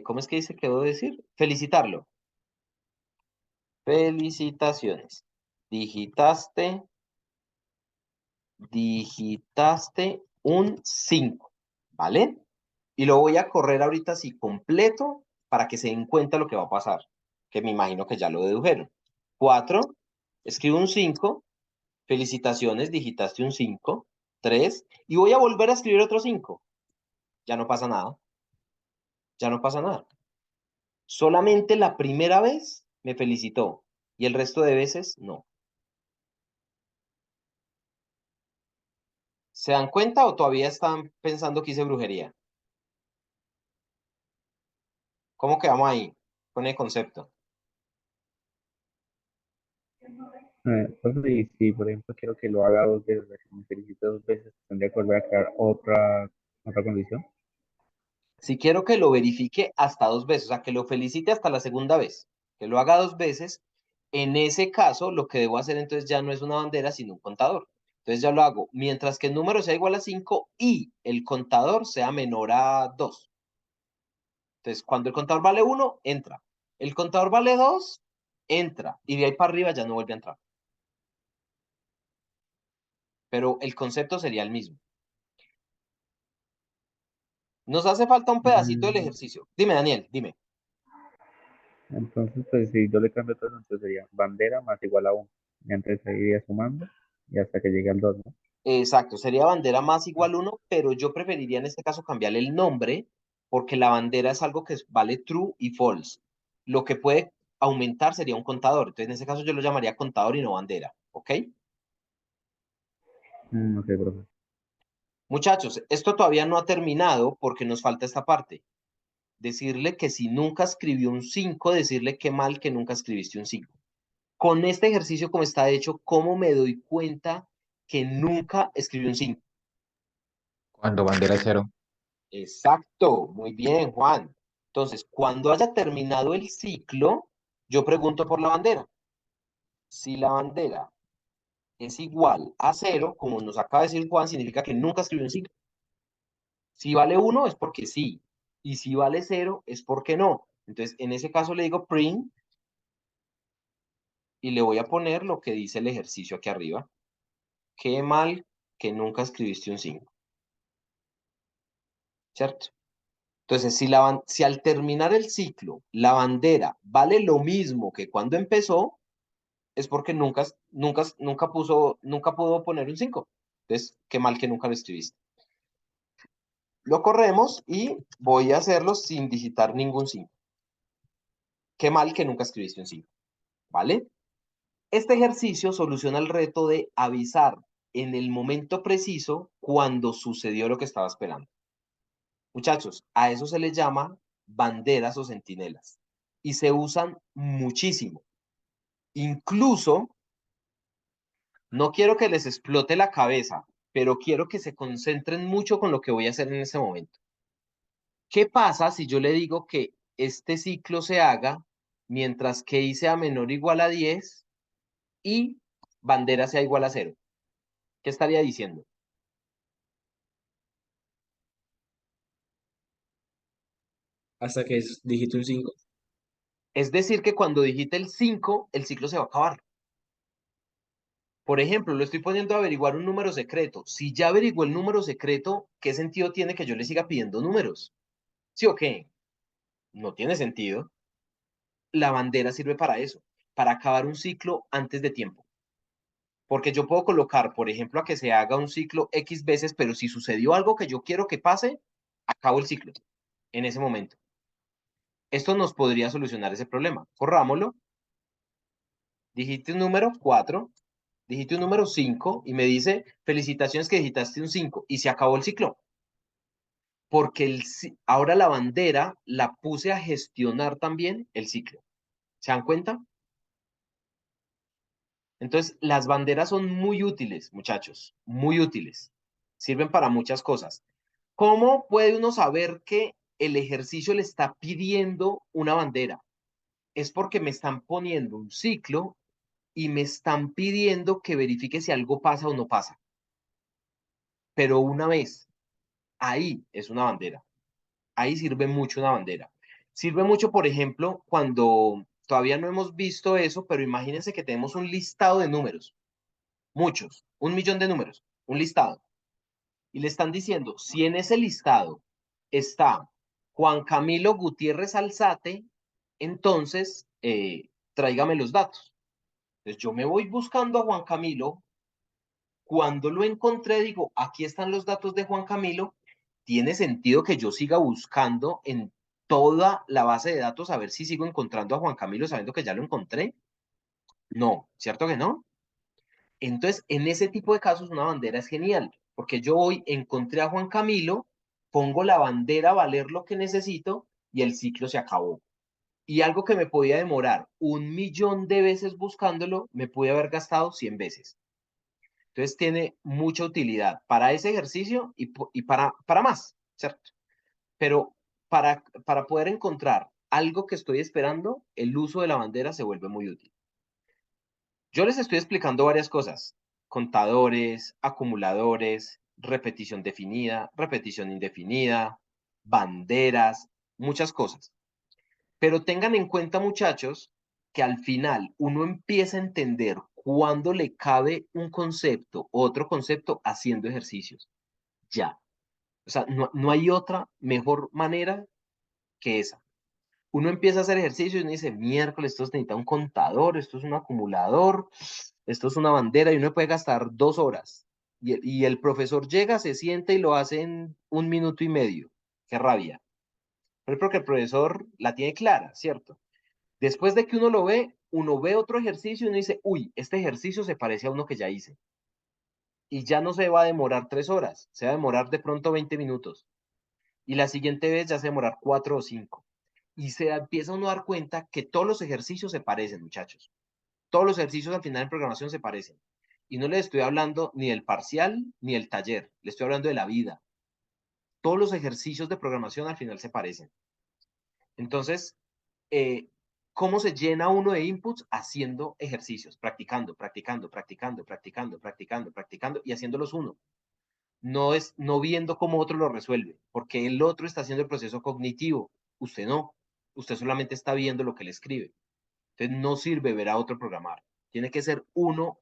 ¿Cómo es que dice que debo decir? Felicitarlo. Felicitaciones. Digitaste un 5, ¿vale? Y lo voy a correr ahorita así completo para que se den cuenta lo que va a pasar, que me imagino que ya lo dedujeron. 4, escribo un 5, felicitaciones, digitaste un 5, 3, y voy a volver a escribir otro 5. Ya no pasa nada, ya no pasa nada. Solamente la primera vez me felicitó y el resto de veces no. ¿Se dan cuenta o todavía están pensando que hice brujería? ¿Cómo quedamos ahí con el concepto? Entonces, y si por ejemplo quiero que lo haga 2 veces, o sea, que me felicite 2 veces, tendría que volver a crear otra condición. Si quiero que lo verifique hasta 2 veces, o sea, que lo felicite hasta la segunda vez, que lo haga 2 veces, en ese caso lo que debo hacer entonces ya no es una bandera, sino un contador. Entonces ya lo hago mientras que el número sea igual a 5 y el contador sea menor a 2. Entonces, cuando el contador vale 1, entra. El contador vale 2, entra. Y de ahí para arriba ya no vuelve a entrar. Pero el concepto sería el mismo. Nos hace falta un pedacito del Mm, ejercicio. Dime, Daniel, dime. Entonces, pues si yo le cambio todo eso, entonces sería bandera más igual a 1. Y antes se iría sumando y hasta que llegue al 2, ¿no? Exacto, sería bandera más igual 1, pero yo preferiría en este caso cambiarle el nombre porque la bandera es algo que vale true y false. Lo que puede aumentar sería un contador. Entonces, en ese caso yo lo llamaría contador y no bandera. ¿Ok? Ok, profe. Muchachos, esto todavía no ha terminado porque nos falta esta parte. Decirle que si nunca escribió un 5, decirle qué mal que nunca escribiste un 5. Con este ejercicio como está hecho, ¿cómo me doy cuenta que nunca escribí un 5? Cuando bandera es 0. Exacto, muy bien, Juan. Entonces, cuando haya terminado el ciclo, yo pregunto por la bandera. Si la bandera es igual a 0, como nos acaba de decir Juan, significa que nunca escribió un ciclo. Si vale 1 es porque sí, y si vale 0 es porque no. Entonces, en ese caso le digo print y le voy a poner lo que dice el ejercicio aquí arriba. Qué mal que nunca escribiste un 5, ¿cierto? Entonces, si al terminar el ciclo la bandera vale lo mismo que cuando empezó, es porque nunca pudo poner un 5. Entonces, qué mal que nunca lo escribiste. Lo corremos y voy a hacerlo sin digitar ningún 5. Qué mal que nunca escribiste un 5, ¿vale? Este ejercicio soluciona el reto de avisar en el momento preciso cuando sucedió lo que estaba esperando. Muchachos, a eso se le llama banderas o centinelas y se usan muchísimo. Incluso, no quiero que les explote la cabeza, pero quiero que se concentren mucho con lo que voy a hacer en este momento. ¿Qué pasa si yo le digo que este ciclo se haga mientras que i sea menor o igual a 10 y bandera sea igual a 0? ¿Qué estaría diciendo? Hasta que digite un 5. Es decir, que cuando digite el 5, el ciclo se va a acabar. Por ejemplo, lo estoy poniendo a averiguar un número secreto. Si ya averiguó el número secreto, ¿qué sentido tiene que yo le siga pidiendo números? ¿Sí o qué? No tiene sentido. La bandera sirve para eso, para acabar un ciclo antes de tiempo. Porque yo puedo colocar, por ejemplo, a que se haga un ciclo X veces, pero si sucedió algo que yo quiero que pase, acabo el ciclo en ese momento. Esto nos podría solucionar ese problema. Corrámoslo. Digite un número 4, digite un número 5 y me dice, felicitaciones que digitaste un 5 y se acabó el ciclo. Porque ahora la bandera la puse a gestionar también el ciclo. ¿Se dan cuenta? Entonces, las banderas son muy útiles, muchachos, muy útiles. Sirven para muchas cosas. ¿Cómo puede uno saber que el ejercicio le está pidiendo una bandera? Es porque me están poniendo un ciclo y me están pidiendo que verifique si algo pasa o no pasa. Pero una vez, ahí es una bandera. Ahí sirve mucho una bandera. Sirve mucho, por ejemplo, cuando todavía no hemos visto eso, pero imagínense que tenemos un listado de números, muchos, 1.000.000 de números, un listado. Y le están diciendo, si en ese listado está Juan Camilo Gutiérrez Alzate, entonces tráigame los datos. Entonces yo me voy buscando a Juan Camilo. Cuando lo encontré, digo, aquí están los datos de Juan Camilo. ¿Tiene sentido que yo siga buscando en toda la base de datos a ver si sigo encontrando a Juan Camilo sabiendo que ya lo encontré? No, ¿cierto que no? Entonces, en ese tipo de casos, una bandera es genial, porque yo hoy encontré a Juan Camilo, pongo la bandera a valer lo que necesito y el ciclo se acabó. Y algo que me podía demorar 1.000.000 de veces buscándolo, me pude haber gastado 100 veces. Entonces tiene mucha utilidad para ese ejercicio y para más, ¿cierto? Pero para poder encontrar algo que estoy esperando, el uso de la bandera se vuelve muy útil. Yo les estoy explicando varias cosas: contadores, acumuladores, repetición definida, repetición indefinida, banderas, muchas cosas. Pero tengan en cuenta, muchachos, que al final uno empieza a entender cuándo le cabe un concepto, otro concepto, haciendo ejercicios. Ya. O sea, no hay otra mejor manera que esa. Uno empieza a hacer ejercicio y uno dice, miércoles, esto necesita un contador, esto es un acumulador, esto es una bandera, y uno puede gastar 2 horas. Y el profesor llega, se sienta y lo hace en 1 minuto y medio. Qué rabia. Pero porque el profesor la tiene clara, ¿cierto? Después de que uno ve otro ejercicio y uno dice, uy, este ejercicio se parece a uno que ya hice. Y ya no se va a demorar 3 horas, se va a demorar de pronto 20 minutos. Y la siguiente vez ya se va a demorar 4 o 5. Y se empieza uno a dar cuenta que todos los ejercicios se parecen, muchachos. Todos los ejercicios al final en programación se parecen. Y no les estoy hablando ni del parcial ni del taller, les estoy hablando de la vida. Todos los ejercicios de programación al final se parecen. Entonces, eh, ¿cómo se llena uno de inputs? Haciendo ejercicios, practicando, practicando, practicando, practicando, practicando, practicando y haciéndolos uno. No viendo cómo otro lo resuelve, porque el otro está haciendo el proceso cognitivo, usted no, usted solamente está viendo lo que le escribe. Entonces no sirve ver a otro programar, tiene que ser uno,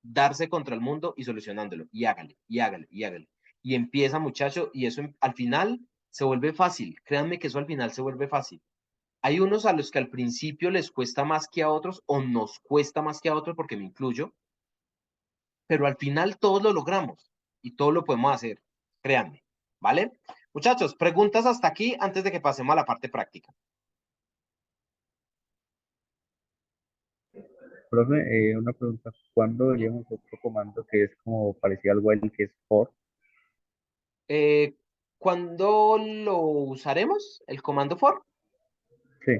darse contra el mundo y solucionándolo, y hágale, y hágale, y hágale. Y empieza, muchacho, y eso al final se vuelve fácil, créanme que eso al final se vuelve fácil. Hay unos a los que al principio les cuesta más que a otros o nos cuesta más que a otros, porque me incluyo, pero al final todos lo logramos y todos lo podemos hacer, créanme, ¿vale? Muchachos, preguntas hasta aquí antes de que pasemos a la parte práctica. Profe, una pregunta. ¿Cuándo veríamos otro comando que es como parecido al while, que es for? ¿Cuándo lo usaremos? El comando for. Sí,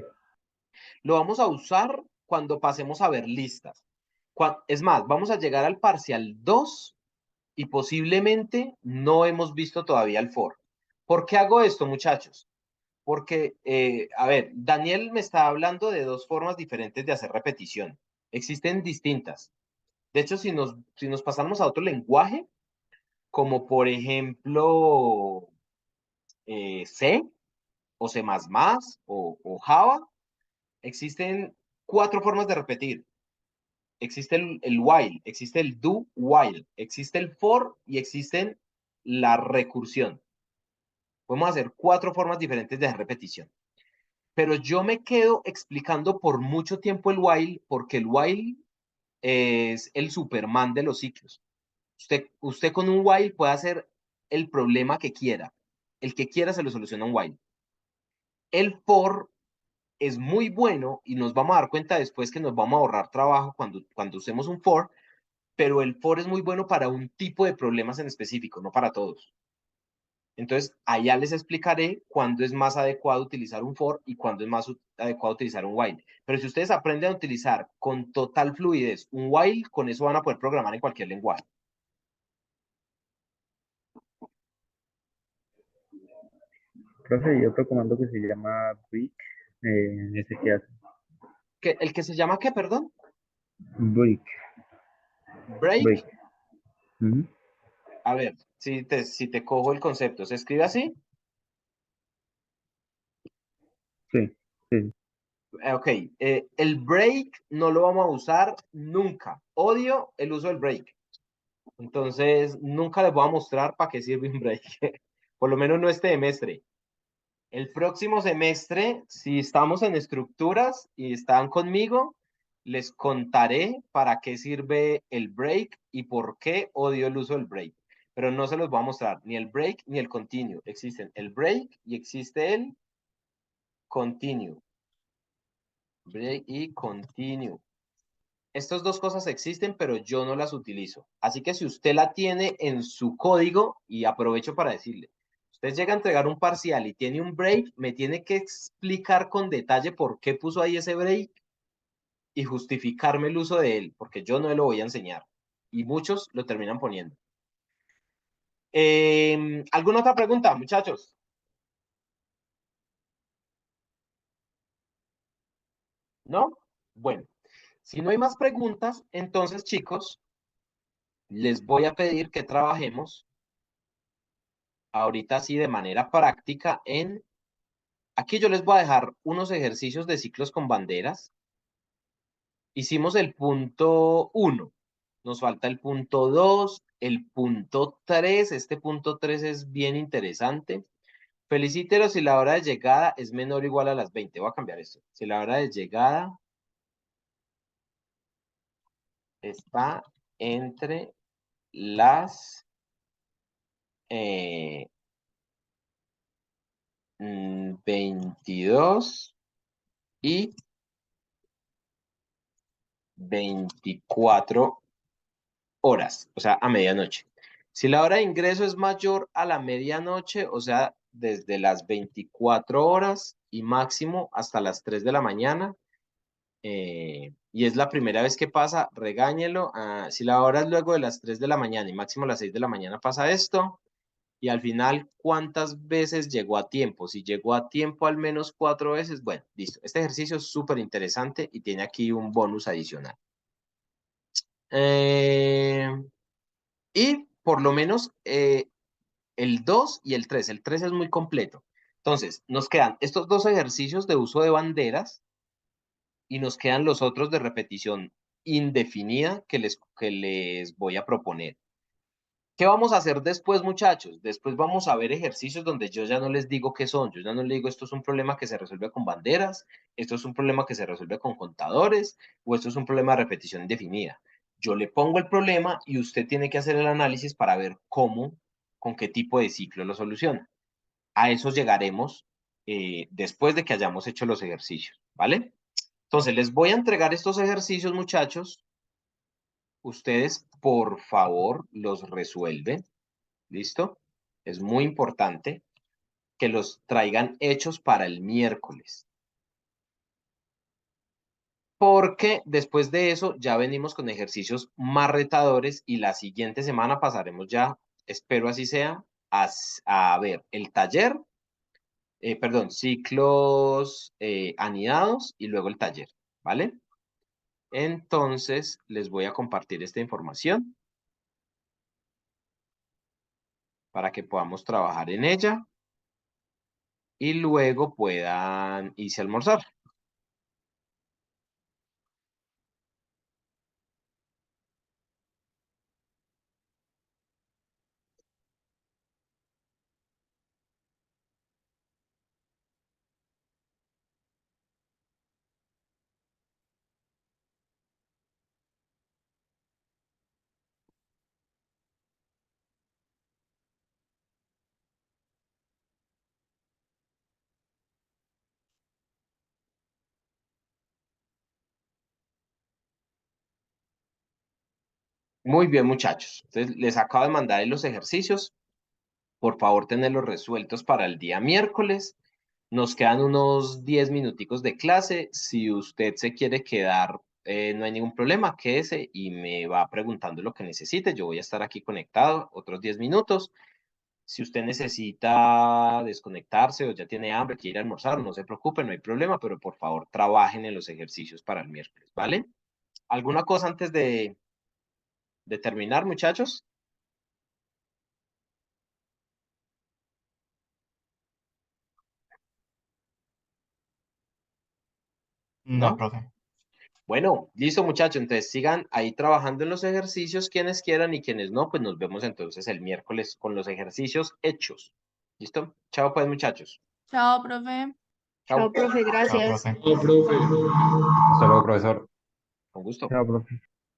Lo vamos a usar cuando pasemos a ver listas. Es más, vamos a llegar al parcial 2 y posiblemente no hemos visto todavía el for. ¿Por qué hago esto, muchachos? Porque, a ver, Daniel me está hablando de dos formas diferentes de hacer repetición. Existen distintas. De hecho, si nos pasamos a otro lenguaje, como por ejemplo C o C++ o Java, existen cuatro formas de repetir. Existe el while, existe el do while, existe el for y existen la recursión. Podemos hacer cuatro formas diferentes de repetición. Pero yo me quedo explicando por mucho tiempo el while, porque el while es el Superman de los ciclos. Usted con un while puede hacer el problema que quiera. El que quiera se lo soluciona un while. El for es muy bueno y nos vamos a dar cuenta después que nos vamos a ahorrar trabajo cuando usemos un for, pero el for es muy bueno para un tipo de problemas en específico, no para todos. Entonces, allá les explicaré cuándo es más adecuado utilizar un for y cuándo es más adecuado utilizar un while. Pero si ustedes aprenden a utilizar con total fluidez un while, con eso van a poder programar en cualquier lenguaje. profe, y otro comando que se llama break, ese que hace. ¿El que se llama qué, perdón? Break, break. Break. Ujú. A ver, si te cojo el concepto, ¿se escribe así? Sí, sí. Ok, el break no lo vamos a usar nunca. Odio el uso del break. Entonces, nunca les voy a mostrar para qué sirve un break. Por lo menos no este semestre. El próximo semestre, si estamos en estructuras y están conmigo, les contaré para qué sirve el break y por qué odio el uso del break. Pero no se los voy a mostrar ni el break ni el continue. Existen el break y existe el continue. Break y continue. Estas dos cosas existen, pero yo no las utilizo. Así que si usted la tiene en su código, y aprovecho para decirle, usted llega a entregar un parcial y tiene un break, me tiene que explicar con detalle por qué puso ahí ese break y justificarme el uso de él, porque yo no lo voy a enseñar. Y muchos lo terminan poniendo. ¿Alguna otra pregunta, muchachos? ¿No? Bueno, si no hay más preguntas, entonces, chicos, les voy a pedir que trabajemos ahorita sí de manera práctica en... Aquí yo les voy a dejar unos ejercicios de ciclos con banderas. Hicimos el punto 1. Nos falta el punto 2, el punto 3. Este punto 3 es bien interesante. Felicítelos si la hora de llegada es menor o igual a las 20. Voy a cambiar esto. Si la hora de llegada está entre las 22 y 24 horas, o sea, a medianoche. Si la hora de ingreso es mayor a la medianoche, o sea, desde las 24 horas y máximo hasta las 3 de la mañana, y es la primera vez que pasa, regáñelo. Si la hora es luego de las 3 de la mañana y máximo a las 6 de la mañana pasa esto, y al final, ¿cuántas veces llegó a tiempo? Si llegó a tiempo al menos 4 veces, bueno, listo. Este ejercicio es súper interesante y tiene aquí un bonus adicional. Eh, y por lo menos el 2 y el 3. El 3 es muy completo. Entonces, nos quedan estos dos ejercicios de uso de banderas y nos quedan los otros de repetición indefinida que les voy a proponer. ¿Qué vamos a hacer después, muchachos? Después vamos a ver ejercicios donde yo ya no les digo qué son. Yo ya no les digo esto es un problema que se resuelve con banderas, esto es un problema que se resuelve con contadores o esto es un problema de repetición indefinida. Yo le pongo el problema y usted tiene que hacer el análisis para ver cómo, con qué tipo de ciclo lo soluciona. A eso llegaremos después de que hayamos hecho los ejercicios, ¿vale? Entonces, les voy a entregar estos ejercicios, muchachos. Ustedes, por favor, los resuelven. ¿Listo? Es muy importante que los traigan hechos para el miércoles. Porque después de eso ya venimos con ejercicios más retadores y la siguiente semana pasaremos ya, espero así sea, a ver el taller, perdón, ciclos anidados y luego el taller, ¿vale? Entonces les voy a compartir esta información para que podamos trabajar en ella y luego puedan irse a almorzar. Muy bien, muchachos. Entonces, les acabo de mandar ahí los ejercicios. Por favor, tenerlos resueltos para el día miércoles. Nos quedan unos 10 minuticos de clase. Si usted se quiere quedar, no hay ningún problema, quédese y me va preguntando lo que necesite. Yo voy a estar aquí conectado otros 10 minutos. Si usted necesita desconectarse o ya tiene hambre, quiere almorzar, no se preocupe, no hay problema, pero por favor trabajen en los ejercicios para el miércoles, ¿vale? ¿Alguna cosa antes de terminar, muchachos? No, ¿No? profe. Bueno, listo muchachos, entonces sigan ahí trabajando en los ejercicios, quienes quieran y quienes no, pues nos vemos entonces el miércoles con los ejercicios hechos. ¿Listo? Chao pues muchachos. Chao, profe. Chao, Chao. profe, Chao, gracias. profe. Oh, profe. Hasta luego, profesor. Con gusto. Chao, profe.